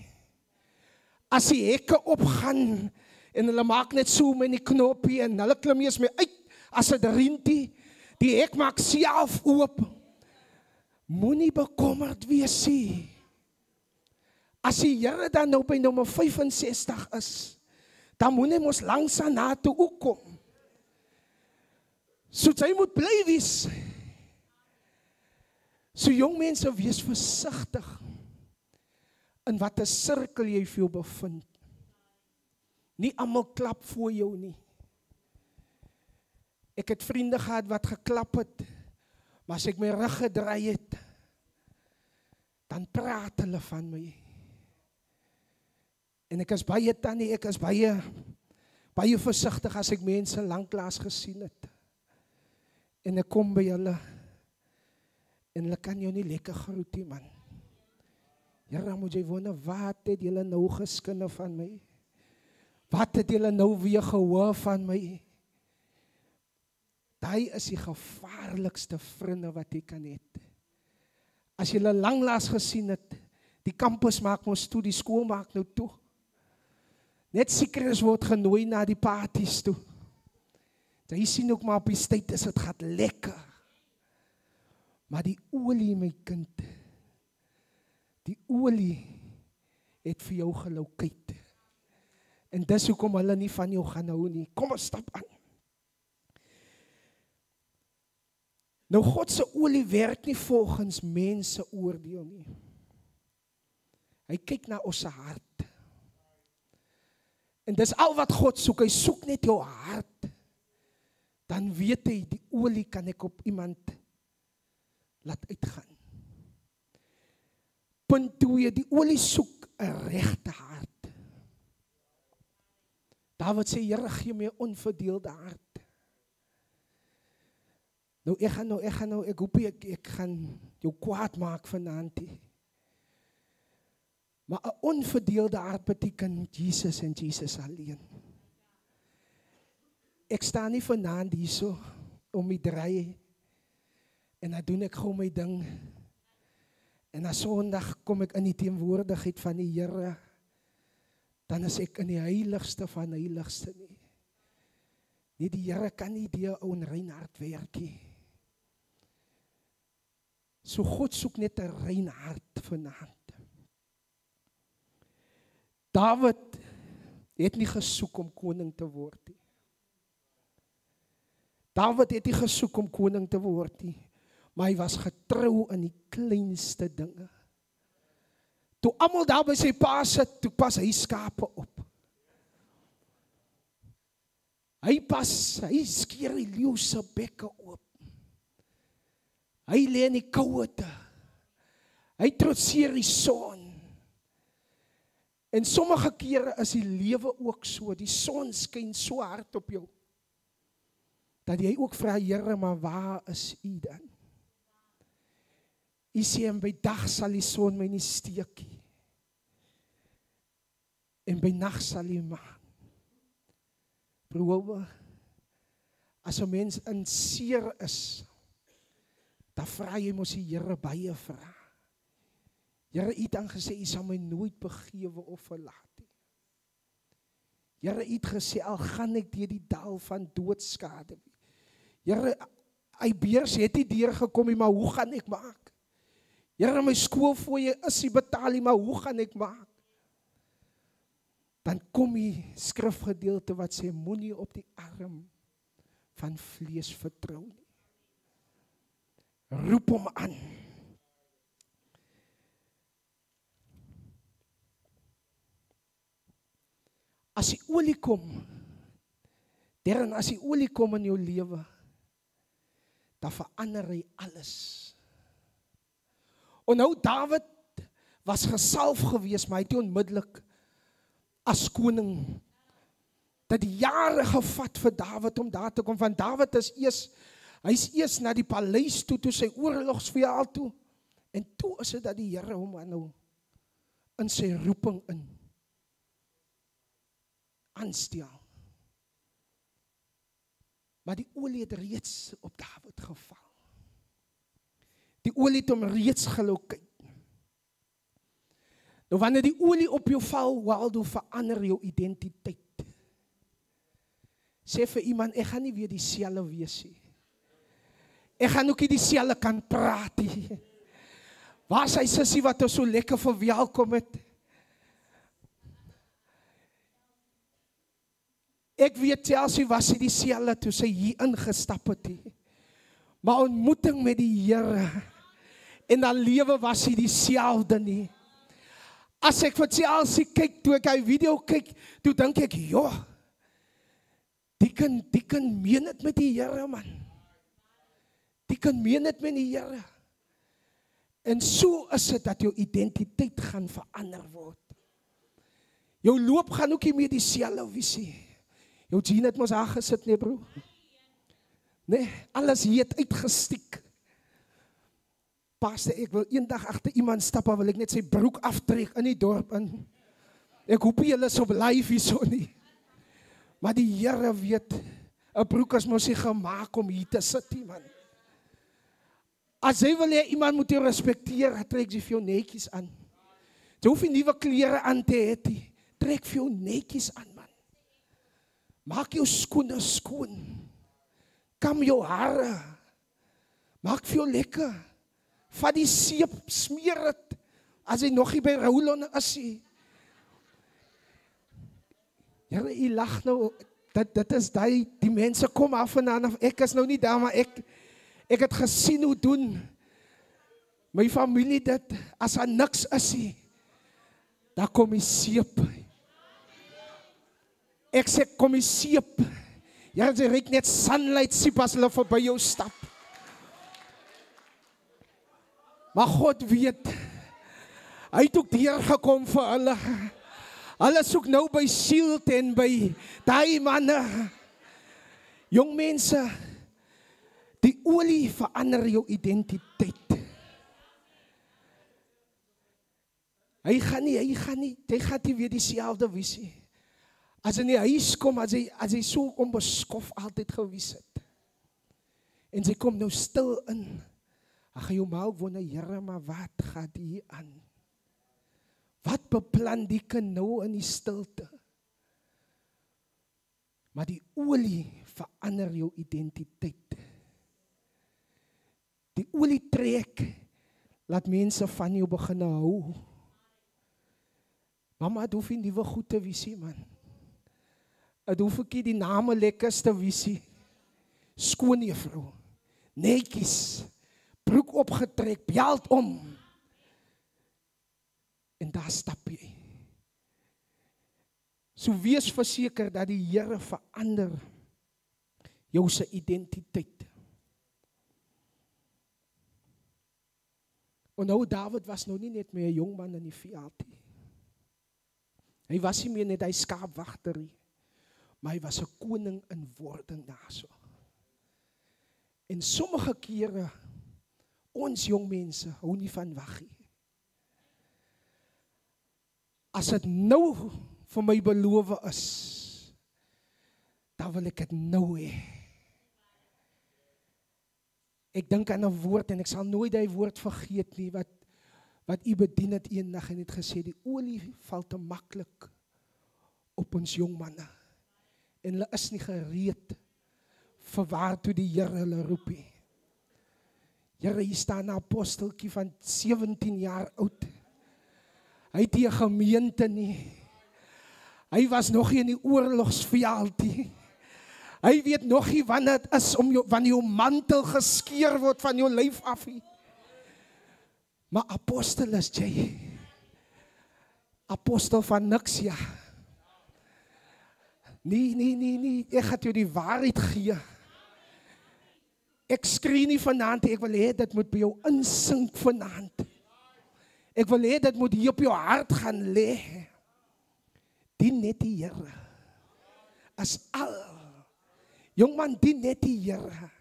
As die hekke opgaan en hulle maak net so met die knoppie en hulle klim eers mee uit as 'n drintie, die hek maak self oop. Moenie bekommerd wees nie. As die Here dan nou by nommer 65 is, dan moet hy mos langs aan na toe ook kom. So jy moet bly wees. So jong mense, wees versigtig in watter sirkel jy vir jou bevind. Nie almal klap voor jou nie. Ek het vriende gehad wat geklap het, maar as ek my rug gedraai het, dan praat hulle van my. En ek is baie tannie, ek is baie versigtig as ek mense lanklaas gesien het. En ek kom by hulle, en hulle kan jou nie lekker groet nie, man. Here, moet jy wonder, wat het julle nou geskinne van my? Wat het julle nou weer gehoor van my? Daai is die gevaarlikste vriende wat jy kan hê. As jy langlaas gesien het, die kampus maak ons toe, die skool maak nou toe. Net sekeres word genooi na die parties toe. Jy sien ook maar op die status, het gaat lekker. Maar die olie, my kind, die olie het vir jou geloukheid. En dis hoekom hulle nie van jou gaan hou nie. Kom ons stap aan. Nou God se olie werk nie volgens mense oordeel nie. Hy kyk na ons hart. En dis al wat God soek, hy soek net jou hart. Dan weet hy, die olie kan ek op iemand laat uitgaan. Punt 2, die olie soek 'n regte hart. Dawid sê, Here, gee my 'n onverdeelde hart. Nou, ek hoop ek gaan jou kwaad maak vanaand. Maar 'n onverdeelde hart beteken Jesus en Jesus alleen. Ek staan nie vanaand hierso om my draai en dan doen ek gou my ding. En na Sondag kom ek in die teenwoordigheid van die Here. Dan is ek in die heiligste van heiligste nie. Nee, die Here kan nie die onrein hart werk nie. So God soek net 'n rein hart vanaand. Dawid het nie gesoek om koning te word nie. Dawid het nie gesoek om koning te word nie, maar hy was getrou in die kleinste dinge. Toe almal daar by sy pa sit, toe pas hy skape op. Hy skeer die leeu se bekke oop. Hy lê in die kouete. Hy trotseer die son. En sommige kere is die lewe ook so, die son skyn so hard op jou, dat jy ook vra, Here, maar waar is U dan? U sê, en by dag sal die son my nie steek nie. En by nag sal die maan. Broer, as 'n mens in seer is, dan vra jy mos die Here baie vra. Here, U het dan gesê, U sal my nooit begewe of verlaat nie. Here, U het gesê, al gaan ek deur die dal van doodskade. Here, Ebeers het nie deurgekom nie, maar hoe gaan ek maak? Here, my skoolfooie is nie betaal nie, maar hoe gaan ek maak? Dan kom die skrifgedeelte wat sê, moenie op die arm van vlees vertrou nie. Roep hom aan. As die olie kom, Darren, as die olie kom in jou lewe, dan verander hy alles. Onthou, Dawid was gesalf gewees, maar hy het nie onmiddellik as koning, dat die jare gevat vir Dawid om daar te kom, want Dawid hy's eers na die paleis toe sy oorlogsverhaal toe, en toe is dit dat die Here hom nou in sy roeping aanstel. Maar die olie het reeds op Dawid geval. Die olie het hom reeds geloukheid. Nou wanneer die olie op jou val, Waldo, verander jou identiteit. Sê vir iemand, ek gaan nie weer dieselfde wees nie. Ek gaan ook nie dieselfde kan praat nie. Waar is hy sussie wat ons so lekker verwelkom het? Ek weet Chelsea was nie dieselfde toe sy hier ingestap het nie. Maar ontmoeting met die Here en dan lewe was nie dieselfde nie. As ek vir Chelsea kyk, toe ek hy video kyk, toe dink ek, joh, Die kan meen dit met die Here, man. Die kan meen dit met die Here. En so is dit dat jou identiteit gaan verander word. Jou loop gaan ook nie meer dieselfde visie. Jou jean het mos aangesit, nee bro. Nee, alles hier het uitgestiek. Pastor, ek wil eendag agter iemand stap, wil ek net sy broek aftrek in die dorp in. Ek hoop nie julle is op live hierso nie. Maar die Here weet, 'n broek is mos nie gemaak om hier te sit nie, man. As jy wil hê iemand moet jou respekteer, trek jy vir jou netjies aan. Jy hoef nie nuwe klere aan te hê nie. Trek vir jou netjies aan, man. Maak jou skoene skoon. Kam jou hare. Maak vir jou lekker. Vat die seep, smeer het. As jy nog nie by Roulon is nie. Here, jy lag nou. Dit is die mense kom af en aan. Ek is nou nie daar, maar ek het gesien hoe doen my familie dit. As daar niks is nie, daar kom die seep. Ek sê, kom die seep. Ja, jy reik net sunlight seep as hulle verby jou stap. Maar God weet, hy het ook deurgekom vir hulle. Hulle soek nou by Shield en by daai manne. Jong mense, die olie verander jou identiteit. Hy gaan nie weer dieselfde visie. As hy in die huis kom, as hy so onbeskof altyd gewys het. En sy kom nou stil in. Ag, jou maal wonder, Here, maar wat gaan hier aan? Wat beplan die kind nou in die stilte? Maar die olie verander jou identiteit. Die olie trek, laat mense van jou begin hou. Mama, het hoef nie nuwe goed te wees, man. Het hoef ek nie die name lekkerste visie. Skoon juffrou, netjies, broek opgetrek, bjald om. En daar stap jy. So wees verseker dat die Here verander jou se identiteit. En nou David was nou nie net meer 'n jong man in die veld nie. Hy was nie meer net hy skaapwagter nie. Maar hy was 'n koning in wording daarso. En sommige kere, ons jong mense hou nie van wag nie. As dit nou vir my beloof is, dan wil ek dit nou hê. Ek dink aan 'n woord en ek sal nooit die woord vergeet nie, wat u bedien het eendag en het gesê, die olie val te maklik op ons jong manne. En hulle is nie gereed vir waartoe die Here hulle roep nie. Here, hier staan 'n aposteltjie van 17 jaar oud. Hy het nie 'n gemeente nie. Hy was nog nie in die oorlogsveld nie. Hy weet nog nie wanneer dit is om wanneer jou mantel geskeur word van jou lyf af nie. Maar apostel is jy. Apostel van niks, ja. Nee, ek gaan jou die waarheid gee. Ek skree nie vanaand, ek wil hê dit moet by jou insink vanaand. Ek wil hê dit moet hier op jou hart gaan lê. Dien net die Here. As al. Jongman, dien net die Here.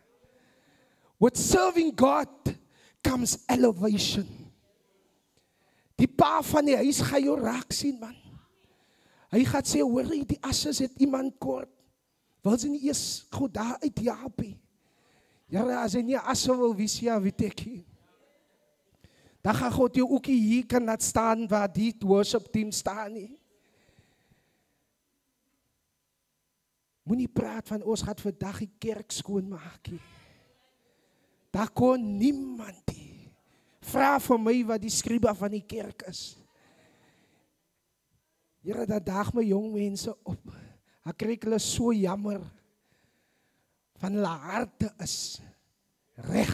With serving God comes elevation. Die pa van die huis gaan jou raak sien, man. Hy gaan sê, hoor jy, die asses het iemand kort. Wil sy nie eers goed daar uit Japie? Here, as hy nie asse wil wees, ja, weet ek nie. Dan gaan God jou ook hier kan laat staan waar die worship team staan nie. Moenie praat van ons gaat vandag die kerk skoonmaak nie. Daar kon niemand nie. Vra vir my wat die skriba van die kerk is. Here, dat daag my jong mense op. Dan kry hulle so jammer. Van hulle harte is reg.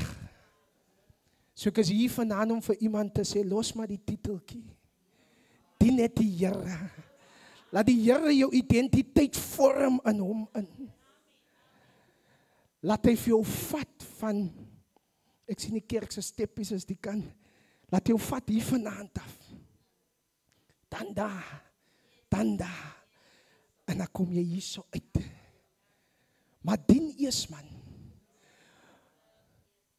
So ek is hier vandaan om vir iemand te sê, los maar die titeltjie. Dien net die Here. Laat die Here jou identiteit vorm in hom in. Laat hy vir jou vat van, ek sien die kerk se steppies as die kan, laat hy jou vat hier vanaand af. Dan daar, en dan kom jy hier so uit. Maar dien eers man.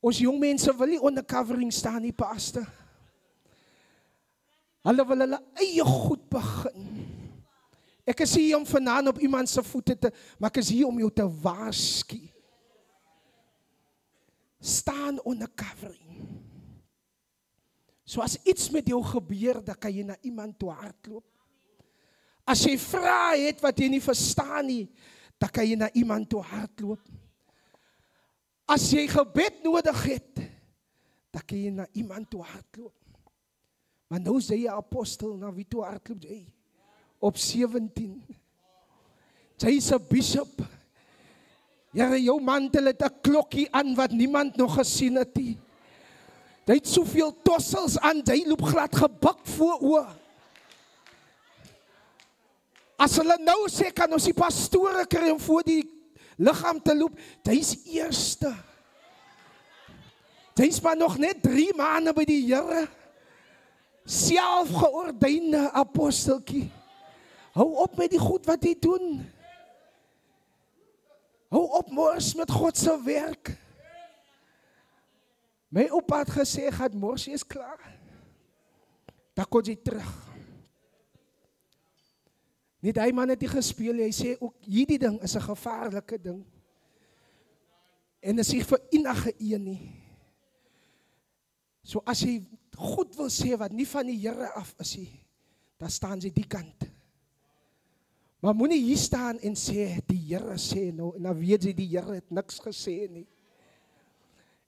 Ons jong mense wil nie onder covering staan nie, pastor. Hulle wil hulle eie goed begin. Ek is hier om vanaand op iemand se voete te, maar ek is hier om jou te waarsku. Staan onder covering. So as iets met jou gebeur, dan kan jy na iemand toe hardloop. As jy vrae het wat jy nie verstaan nie, dan kan jy na iemand toe hardloop. As jy gebed nodig het, dan kan jy na iemand toe hardloop. Maar nou sê jy apostel, na wie toe hardloop jy? Op 17. Jy is 'n bishop. Here, jou mantel het 'n klokkie aan wat niemand nog gesien het nie. Jy het soveel tossels aan, jy loop glad gebuk voor oë. As hulle nou sê, kan ons die pastore kry om voor die liggaam te loop, jy is eerste. Jy is maar nog net 3 maande by die Here. Selfgeordeinde aposteltjie. Hou op met die goed wat jy doen. Hou op mors met God se werk. My oupa het gesê, gaat mors, jy is klaar. Dan kom jy terug. Net hy man het die gespeel, hy sê ook, hierdie ding is 'n gevaarlike ding. En is nie vir enige een nie. So as jy goed wil sê wat nie van die Here af is nie, dan staan jy die kant. Maar moenie hier staan en sê, die Here sê nou, en dan weet jy die Here het niks gesê nie.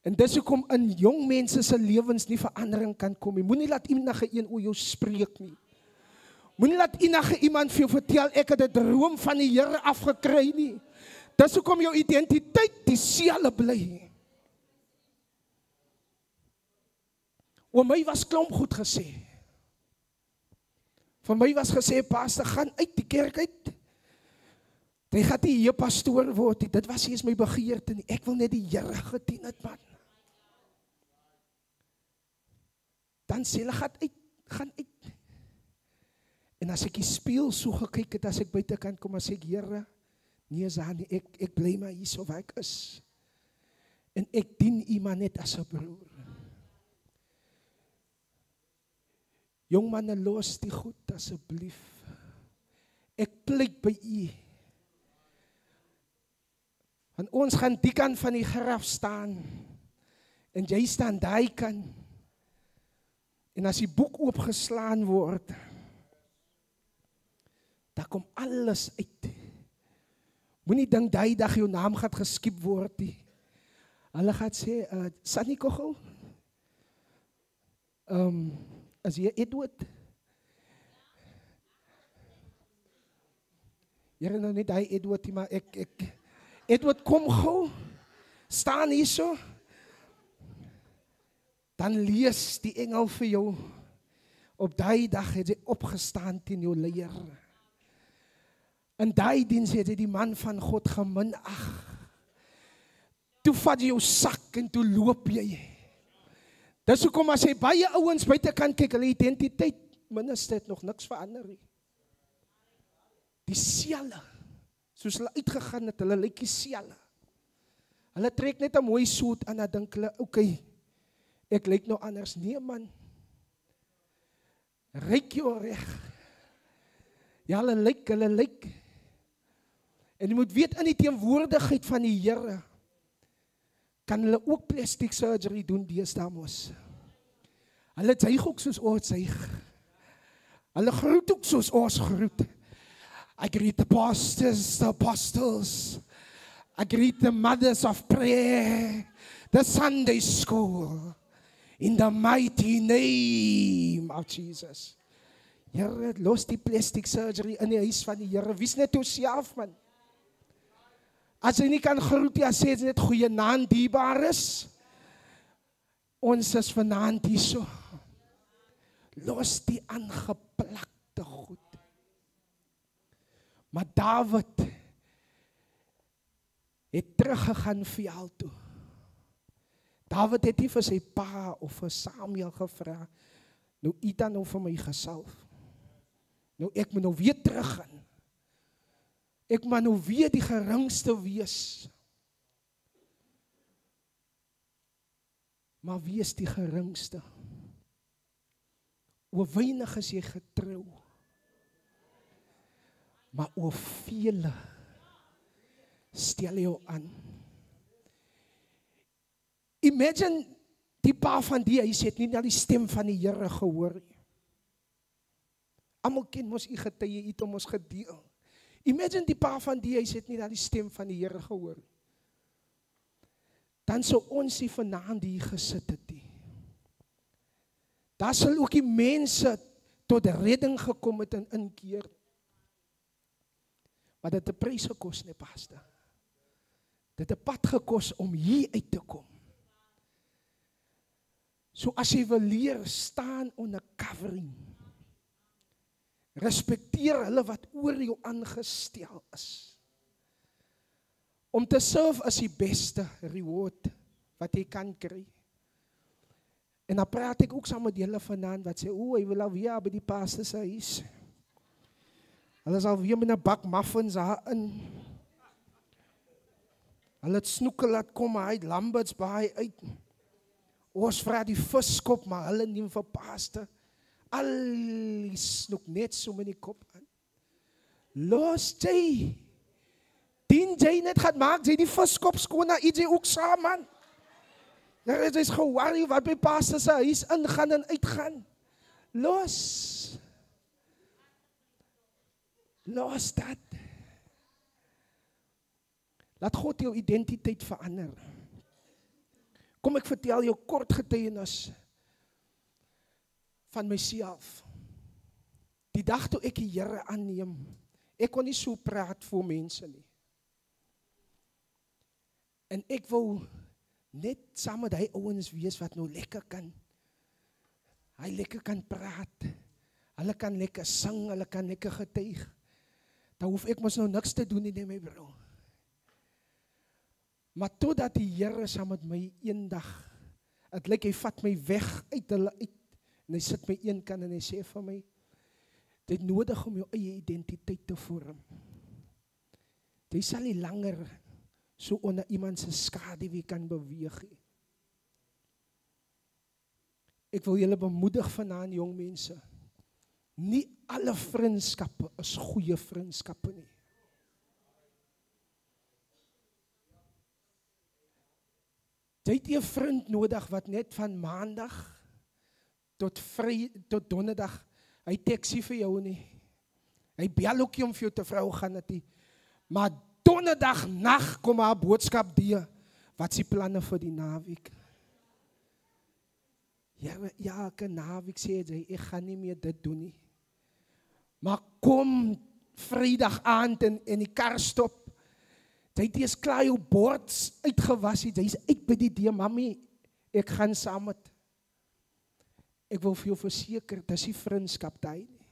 En dis hoekom in jong mense se lewens nie verandering kan kom nie. Moenie laat enige een oor jou spreek nie. Moenie laat enige iemand vir jou vertel, ek het 'n droom van die Here afgekry nie. Dis hoekom jou identiteit dieselfde bly. Oor my was klomp goed gesê. Vir my was gesê, pastor, gaan uit die kerk uit. Jy gaan nie hier pastoor word nie. Dit was eers my begeerte nie. Ek wil net die Here gedien het, man. Dan sê hulle, gaan uit. En as ek die spieël so gekyk het, as ek buitekant kom, as ek, Here, nee, Zani, ek bly maar hier so waar ek is. En ek dien iemand net as 'n broer. Jong manne, los die goed asseblief. Ek pleit by u. Want ons gaan die kant van die graf staan. En jy staan daai kant. En as die boek oopgeslaan word, dan kom alles uit. Moenie dink daai dag jou naam gaan geskiep word nie. Hulle gaan sê, Sunny Kogel, as jy Edward? Here nou net hy Edward, maar ek Edward, kom gou, staan hier so. Dan lees die engel vir jou. Op daai dag het hy opgestaan teen jou leier. In daai diens het hy die man van God geminag. Toe vat jy jou sak en toe loop jy. Dis hoekom as jy baie ouens buitekant kyk, hulle identiteit, minister het nog niks verander nie. Dieselfde, soos hulle uitgegaan het, hulle lyk dieselfde. Hulle trek net 'n mooi soet aan, dan dink hulle, okay, ek lyk nou anders. Nee man, ryk jou reg. Ja, hulle lyk. En jy moet weet, in die teenwoordigheid van die Here, kan hulle ook plastic surgery doen deesdae mos. Hulle juig ook soos ons juig. Hulle groet ook soos ons groet. I greet the pastors, the apostles. I greet the mothers of prayer, the Sunday school. In the mighty name of Jesus. Here, los die plastic surgery in die huis van die Here. Wie's net jouself, man. As jy nie kan groet, ja, sê net goeie naam dierbaar is. Ons is vanaand hier so. Los die aangeplakte goed. Maar Dawid het teruggegaan veld toe. Dawid het nie vir sy pa of vir Samuel gevra, nou eet dan nou vir my gesalf. Nou ek moet nou weer teruggaan. Ek moet nou weer die geringste wees. Maar wie is die geringste? Oor weinig is jy getrou. Maar oor vele stel jou aan. Imagine die pa van die huis het nie na die stem van die Here gehoor nie. Almal ken mos u getuie het om ons gedeel. Imagine die pa van die huis het nie na die stem van die Here gehoor nie. Dan sou ons nie vanaand hier gesit het nie. Daar sal ook die mense tot redding gekom het en inkeer. Maar dit het 'n prys gekos, nee pastor. Dit het 'n pad gekos om hier uit te kom. So as jy wil leer, staan onder covering. Respekteer hulle wat oor jou aangestel is. Om te serve is die beste reward wat jy kan kry. En dan praat ek ook saam met julle vanaand wat sê, hy wil alweer by die pastor se huis. Hulle is alweer met 'n bak muffins daarin. Hulle het snoeke laat kom uit Lambert's Bay uit. Ons vra die viskop, maar hulle neem vir pastor. Al die snoek net so met die kop aan. Los jy. Dien jy net gaat maak, jy die viskop skoon, na jy ook saam, man. Daar is geworry wat by pastor se huis ingaan en uitgaan. Los. Los dat. Laat God jou identiteit verander. Kom ek vertel jou kort getuienis van myself. Die dag toe ek die Here aanneem, ek kon nie so praat voor mense nie. En ek wou net saam met hy ouens wees wat nou lekker kan. Hy lekker kan praat. Hulle kan lekker sing, hulle kan lekker getuig. Dan hoef ek mos nou niks te doen nie, my bro. Maar totdat die Here saam met my eendag, het lyk hy vat my weg uit hulle uit, en hy sit my een kant en hy sê vir my, dit is nodig om jou eie identiteit te vorm. Jy sal nie langer so onder iemand se skaduwee kan beweeg nie. Ek wil julle bemoedig vanaand, jong mense, nie alle vriendskappe is goeie vriendskappe nie. Jy het 'n vriend nodig wat net van maandag tot donderdag, hy teksie vir jou nie. Hy bel ook nie om vir jou te vrou gaan het nie. Maar donderdag nag kom haar boodskap die, wat is die planne vir die naweek? Ja, elke naweek sê jy, ek gaan nie meer dit doen nie. Maar kom Vrydag aand in die kar stop, jy het eers klaar jou bord uitgewas, jy is uit by die deur, mami, ek gaan saam met. Ek wil vir jou verseker, dit is nie vriendskap daai nie.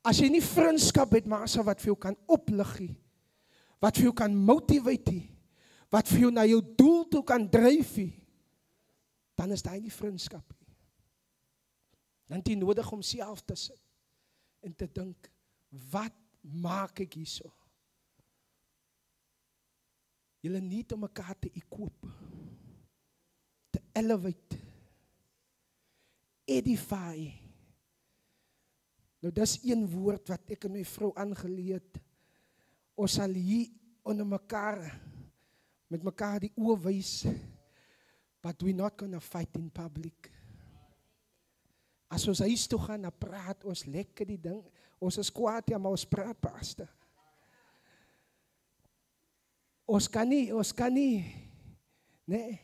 As jy nie vriendskap het, maar as wat vir jou kan oplig nie, wat vir jou kan motivate nie, wat vir jou na jou doel toe kan dryf nie, dan is daai nie vriendskap nie. Dan het jy nodig om self te sit en te dink, wat maak ek hierso? Julle niet om mekaar te equip, te elevate, edify. Nou dis een woord wat ek en my vrou aangeleerd. Ons sal hier onder mekaar, met mekaar die oë wys, but we're not gonna fight in public. As ons huis toe gaan, dan praat ons lekker die ding. Ons is kwaad, ja, maar ons praat, pastor. Ons kan nie, nee.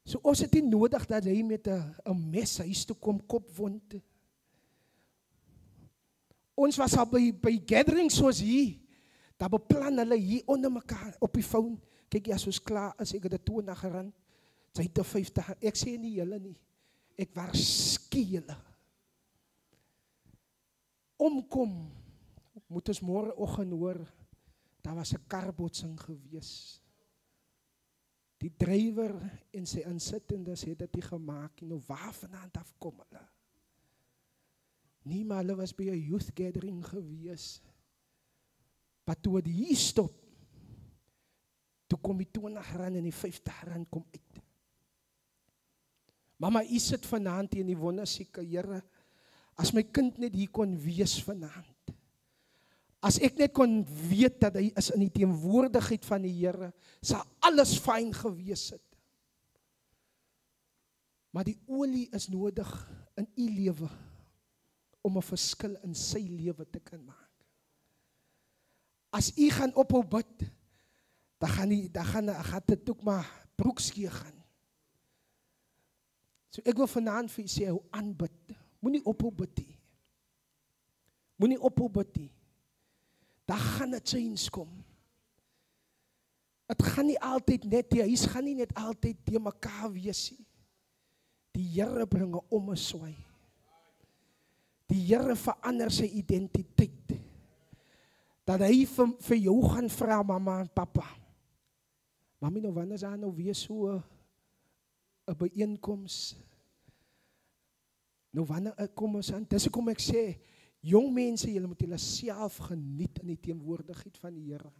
So ons het nie nodig dat hy met 'n mes huis toe kom, kopwond. Ons was al by gatherings soos hier, daar beplan hulle hier onder mekaar op die phone. Kyk, as ons klaar is, ek het dit toe na gerand, sy te 50, ek sê nie julle nie, ek waarsku julle. Omkom, moet ons môreoggend hoor, daar was 'n karbotsing gewees. Die drywer en sy insittendes het dit nie gemaak nie. Nou waarvandaan af kom hulle? Nie, maar hulle was by 'n youth gathering gewees. Maar toe het hier stop, toe kom die R20 en die R50 kom uit. Mama, u sit vanaand hier in die wondersieke, Here, as my kind net hier kon wees vanaand. As ek net kon weet dat hy is in die teenwoordigheid van die Here, sal alles fyn gewees het. Maar die olie is nodig in u lewe om 'n verskil in sy lewe te kan maak. As u gaan ophou bid, dan gaan dit ook maar broekskee gaan. So ek wil vanaand vir u sê, hou aanbid. Moenie ophou bid nie. Moenie ophou bid nie. Dan gaan 'n change kom. Het gaan nie altyd net, die huis gaan nie net altyd te mekaar wees nie. Die Here bring 'n ommeswaai. Die Here verander sy identiteit. Dat hy vir jou gaan vra, mama en papa. Mami, nou wanneer is daar nou weer so 'n byeenkoms? Nou wanneer kom ons aan? Dis hoekom ek sê, jong mense, julle moet julle self geniet in die teenwoordigheid van die Here.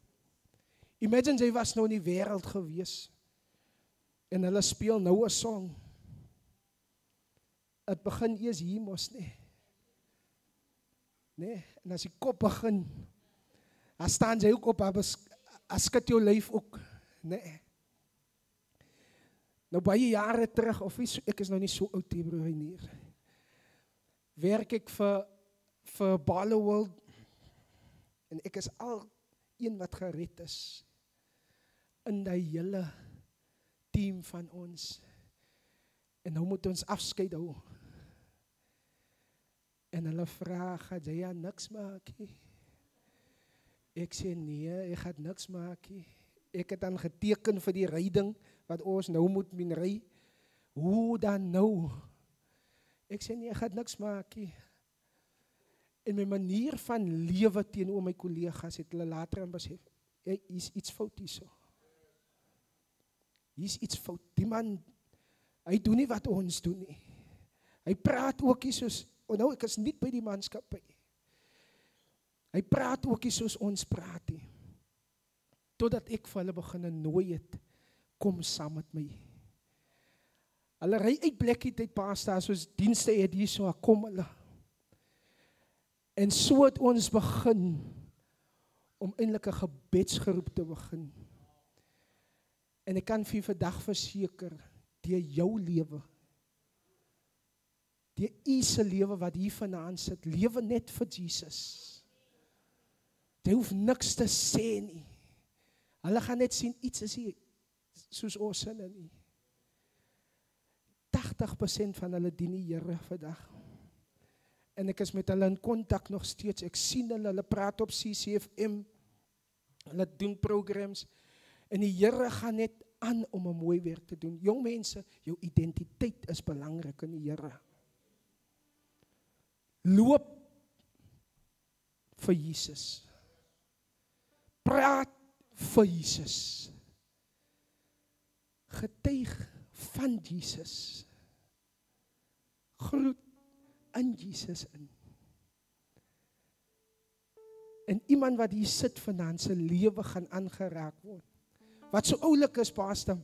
Imagine jy was nou in die wêreld gewees en hulle speel nou 'n song. Het begin eers hier mos nie. Nee, en as die kop begin, dan staan jy ook op, as skud jou lyf ook. Nee. Nou baie jare terug, of ek is nou nie so oud hier, broer nie. Werk ek vir Barloworld en ek is al een wat gered is in die hele team van ons. En nou moet ons afskeid hou. En hulle vra, gaan jy niks maak nie? Ek sê nee, ek gaan niks maak nie. Ek het dan geteken vir die ryding wat ons nou moet ry. Hoe dan nou? Ek sê nee, ek gaan niks maak nie. En my manier van lewe teenoor my kollegas het hulle later aan besef, hier is iets fout hierso. Hier is iets fout. Die man, hy doen nie wat ons doen nie. Hy praat ook nie soos, nou ek is nie by die manskappe. Hy praat ook nie soos ons praat nie. Totdat ek vir hulle begin nooi het, kom saam met my. Hulle ry uit Blekkie tyd pastor, soos dienste het hier so, kom hulle. En so het ons begin om eintlik 'n gebedsgroep te begin. En ek kan vir vandag verseker, deur jou lewe, deur u se lewe wat hier vanaand sit, lewe net vir Jesus. Jy hoef niks te sê nie. Hulle gaan net sien, iets is hier, soos ons sinne nie. 80% van hulle dien die Here vandag. En ek is met hulle in kontak nog steeds. Ek sien hulle praat op CCFM. Hulle doen programs. En die Here gaan net aan om 'n mooi werk te doen. Jong mense, jou identiteit is belangrik in die Here. Loop vir Jesus. Praat vir Jesus. Getuig van Jesus. Groet in Jesus in. En iemand wat hier sit vanaand se lewe gaan aangeraak word. Wat so oulik is, pastor,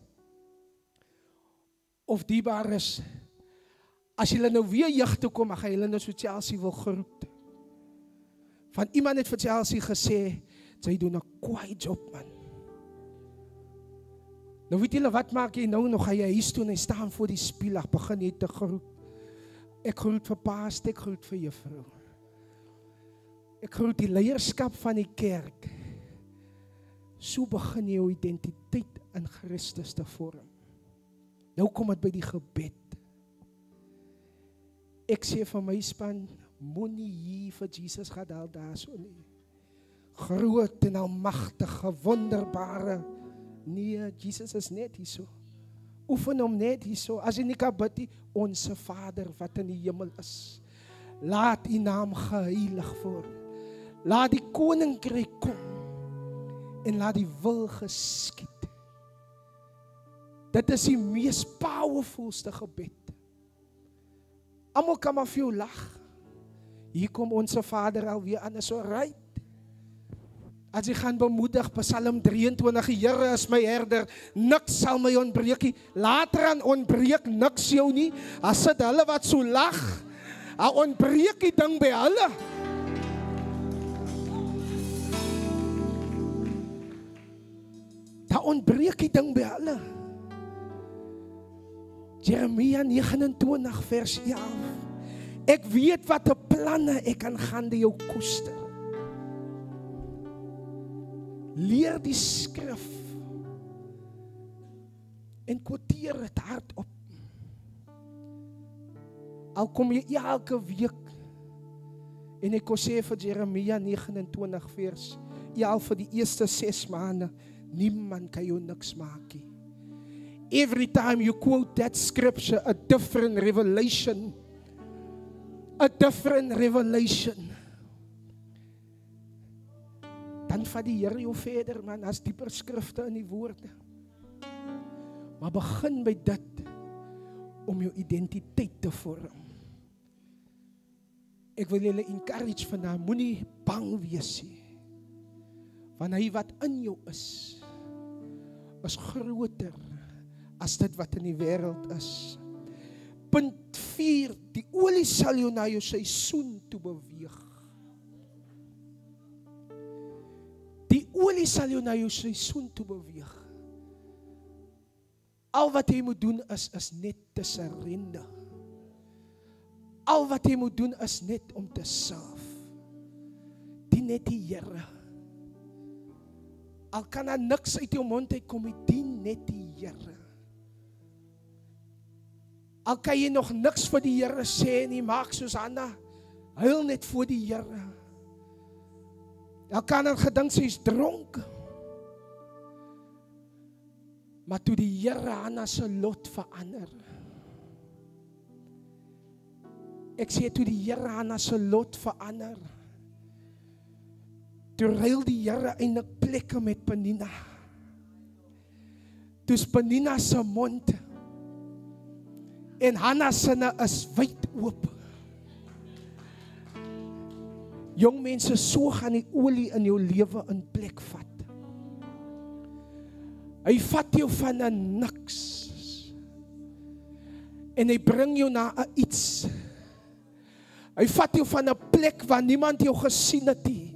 of diebaar is, as julle nou weer jeug toe kom, gaan julle nou so Chelsea wil groet. Van iemand het vir Chelsea gesê, sy doen 'n kwaai job, man. Nou weet julle, wat maak jy nou? Nou ga jy huis toe en jy staan voor die spieël, begin jy te groet. Ek groet vir pastor, ek groet vir juffrou. Ek groet die leierskap van die kerk. So begin jy jou identiteit in Christus te vorm. Nou kom dit by die gebed. Ek sê vir my span, moenie hier vir Jesus gaan daar so nie. Groot en almagtige, wonderbare. Nee, Jesus is net hier so. Oefen hom net hier so. As jy nie kan bid nie, onse Vader wat in die hemel is. Laat u naam geheilig word. Laat die koninkryk kom. en laat die wil geskied. Dit is die mees powerfulste gebed. Almal kan maar vir jou lag. Hier kom onze Vader alweer aan, is alright. As jy gaan bemoedig, Psalm 23, Here is my herder, niks sal my ontbreek nie. Later aan ontbreek niks jou nie, as dit hulle wat so lag, al ontbreek die ding by hulle. Daar ontbreek die ding by hulle. Jeremia 29 vers 11. Ek weet wat 'n planne ek aan gaande jou koester. Leer die skrif en quoteer dit hardop. Al kom jy elke week en ek kon sê vir Jeremia 29 vers 11 vir die eerste 6 maande, niemand kan jou niks maak nie. Every time you quote that scripture, a different revelation. A different revelation. Dan vat die Here jou verder, man, as dieper skrifte in die woorde. Maar begin by dit, om jou identiteit te vorm. Ek wil julle encourage vandag, moenie bang wees nie. Want hy wat in jou is groter as dit wat in die wêreld is. Punt 4, die olie sal jou na jou seisoen toe beweeg. Die olie sal jou na jou seisoen toe beweeg. Al wat jy moet doen is net te surrender. Al wat jy moet doen is net om te serve. Dien net die Here. Al kan daar niks uit jou mond uitkom, dien net die Here. Al kan jy nog niks vir die Here sê nie, maak soos Hanna, huil net voor die Here. Al kan er gedink sy is dronk. Maar toe die Here Hanna se lot verander. Ek sê toe die Here Hanna se lot verander. Toe ruil die Here eintlik plekke met Penina. Toe's Penina se mond en Hanna sinne is wyd oop. Jong mense, so gaan die olie in jou lewe in plek vat. Hy vat jou van 'n niks en hy bring jou na 'n iets. Hy vat jou van 'n plek waar niemand jou gesien het nie.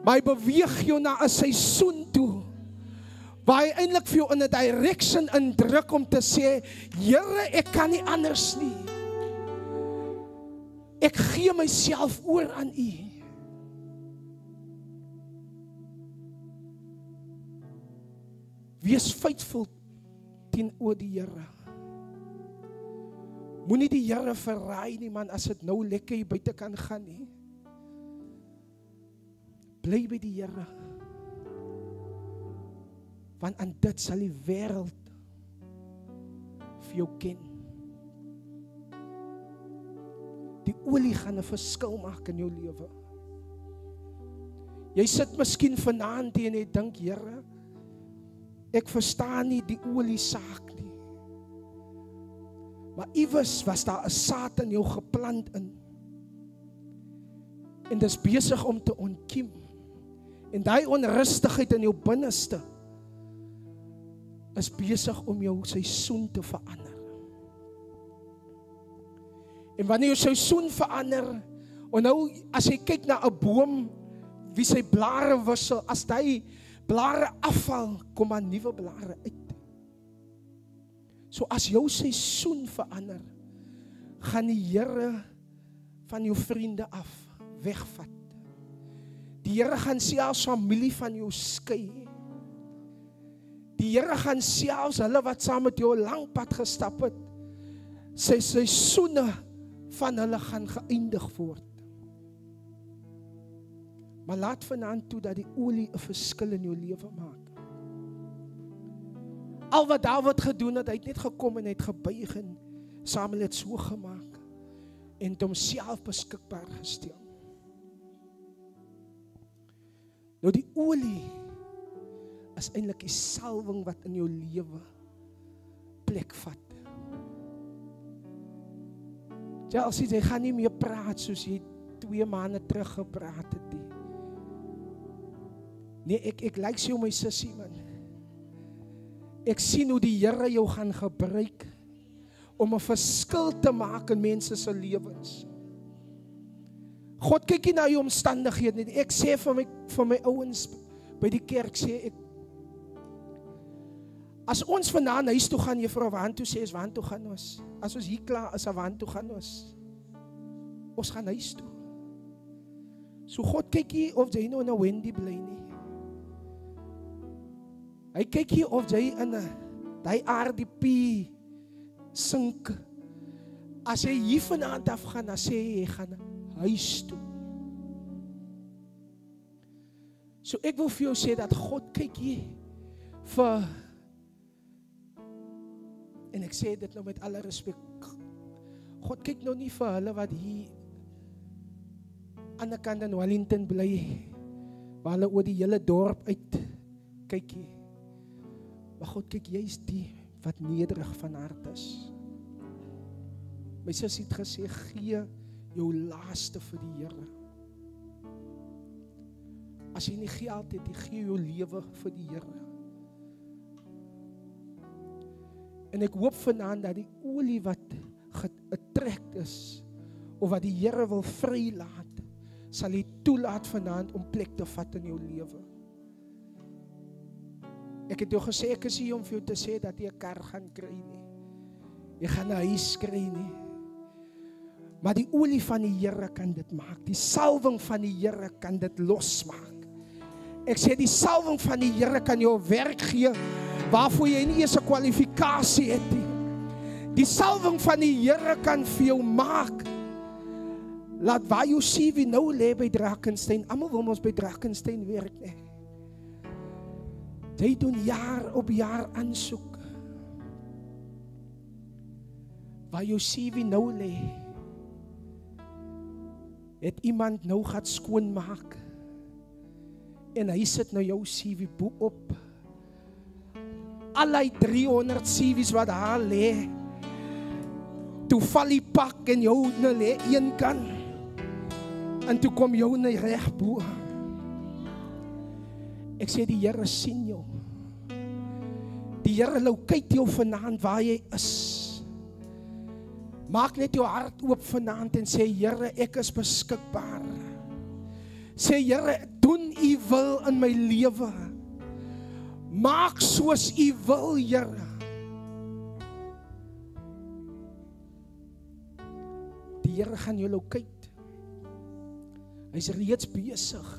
Maar hy beweeg jou na 'n seisoen toe waar hy eintlik vir jou in 'n direction indruk om te sê, Here, ek kan nie anders nie. Ek gee myself oor aan U. Wees faithful teenoor die Here. Moenie die Here verraai nie, man, as dit nou lekker hier buite kan gaan nie. Bly by die Here. Want aan dit sal die wêreld vir jou ken. Die olie gaan 'n verskil maak in jou lewe. Jy sit miskien vanaand en jy dink, Here, ek verstaan nie die olie saak nie. Maar iewers was daar 'n saad in jou geplant in. En dis besig om te ontkiem. En daai onrustigheid in jou binneste is besig om jou seisoen te verander. En wanneer jou seisoen verander, en nou as jy kyk na 'n boom wie sy blare wissel, as die blare afval, kom maar nuwe blare uit. So as jou seisoen verander, gaan die Here van jou vriende af wegvat. Die Here gaan selfs familie van jou skei. Die Here gaan selfs hulle wat saam met jou 'n lang pad gestap het, sy seisoene van hulle gaan geëindig word. Maar laat vanaand toe dat die olie 'n verskil in jou lewe maak. Al wat Dawid gedoen het, hy het net gekom en hy het gebuig en Samuel het so gemaak en het homself beskikbaar gestel. Nou die olie is eintlik die salwing wat in jou lewe plek vat. Chelsea, jy gaan nie meer praat soos jy 2 maande terug gepraat het nie. Nee, ek lyk so my sussie man. Ek sien hoe die Here jou gaan gebruik om 'n verskil te maak in mense se lewens. God kyk nie na jou omstandighede nie. Ek sê vir my ouens by die kerk sê ek, as ons vanaand huis toe gaan, juffrou, waar toe sê is waar toe gaan ons? As ons hier klaar is, waar toe gaan ons? Ons gaan huis toe. So God kyk nie of jy nou in 'n Wendy bly nie. Hy kyk hier of jy in 'n daai RDP sink. As jy hier vanaand af gaan, dan sê jy gaan huis toe. So ek wil vir jou sê dat God kyk hier vir, en ek sê dit nou met alle respek, God kyk nou nie vir hulle wat hier aan die kant in Wellington bly, waar hulle oor die hele dorp uit kyk nie. Maar God kyk juist die wat nederig van hart is. My sussie het gesê, gee jou laaste vir die Here. As jy nie geld het, gee jou lewe vir die Here. En ek hoop vanaand dat die olie wat getrek is, of wat die Here wil vrylaat, sal hy toelaat vanaand om plek te vat in jou lewe. Ek het jou gesê, ek is hier om vir jou te sê dat jy 'n kar gaan kry nie. Jy gaan 'n huis kry nie. Maar die olie van die Here kan dit maak. Die salwing van die Here kan dit losmaak. Ek sê die salwing van die Here kan jou werk gee waarvoor jy nie eens 'n kwalifikasie het nie. Die salwing van die Here kan vir jou maak. Laat waar jou CV nou lê by Drakensberg. Almal wil ons by Drakensberg werk, nee. Jy doen jaar op jaar aansoek. Waar jou CV nou lê, het iemand nou gaan skoonmaak. En hy sit nou jou CV bo op. Allei 300 CV's wat daar lê. Toe val die pak en jou nou lê een kant. En toe kom jou nou reg bo. Ek sê die Here sien jou. Die Here kyk jou vanaand waar jy is. Maak net jou hart oop vanaand en sê, Here, ek is beskikbaar. Sê, Here, doen U wil in my lewe. Maak soos U wil, Here. Die Here gaan jou kyk. Hy's reeds besig.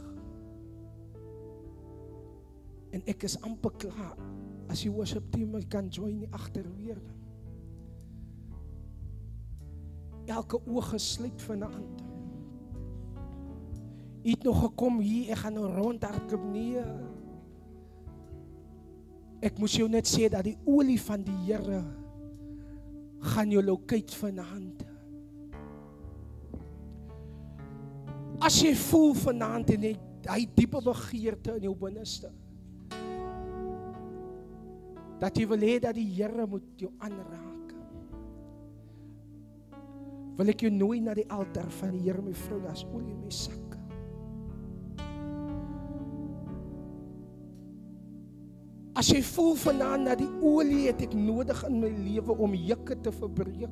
En ek is amper klaar. As die worship team kan join nie agterweer. Elke oog gesluit vanaand. Jy het nog gekom hier, ek gaan nou rondhardloop nie. Ek moes jou net sê dat die olie van die Here gaan jou locate vanaand. As jy voel vanaand en hy diepe begeerte in jou binneste, dat jy wil hê dat die Here moet jou aanraak, wil ek jou nooi na die altaar van die Here, my vrou, daar's olie in my sak. As jy voel vanaand dat die olie het ek nodig in my lewe om jukke te verbreek,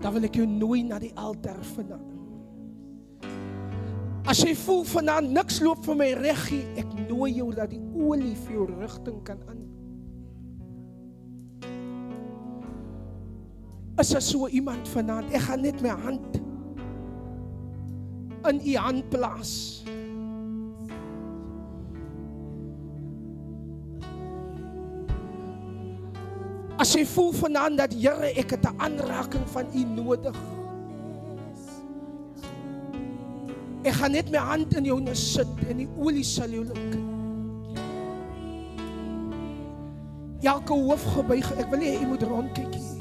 dan wil ek jou nooi na die altaar vanaand. As jy voel vanaand niks loop vir my reg nie, ek nooi jou dat die olie vir jou rigting kan aan. Is daar so iemand vanaand, ek gaan net my hand in u hand plaas. As jy voel vanaand dat Here, ek het 'n aanraking van u nodig. Ek gaan net my hand in jou sit en die olie sal jou luk. Elke hoof gebuig, ek wil hê jy moet rondkyk hier.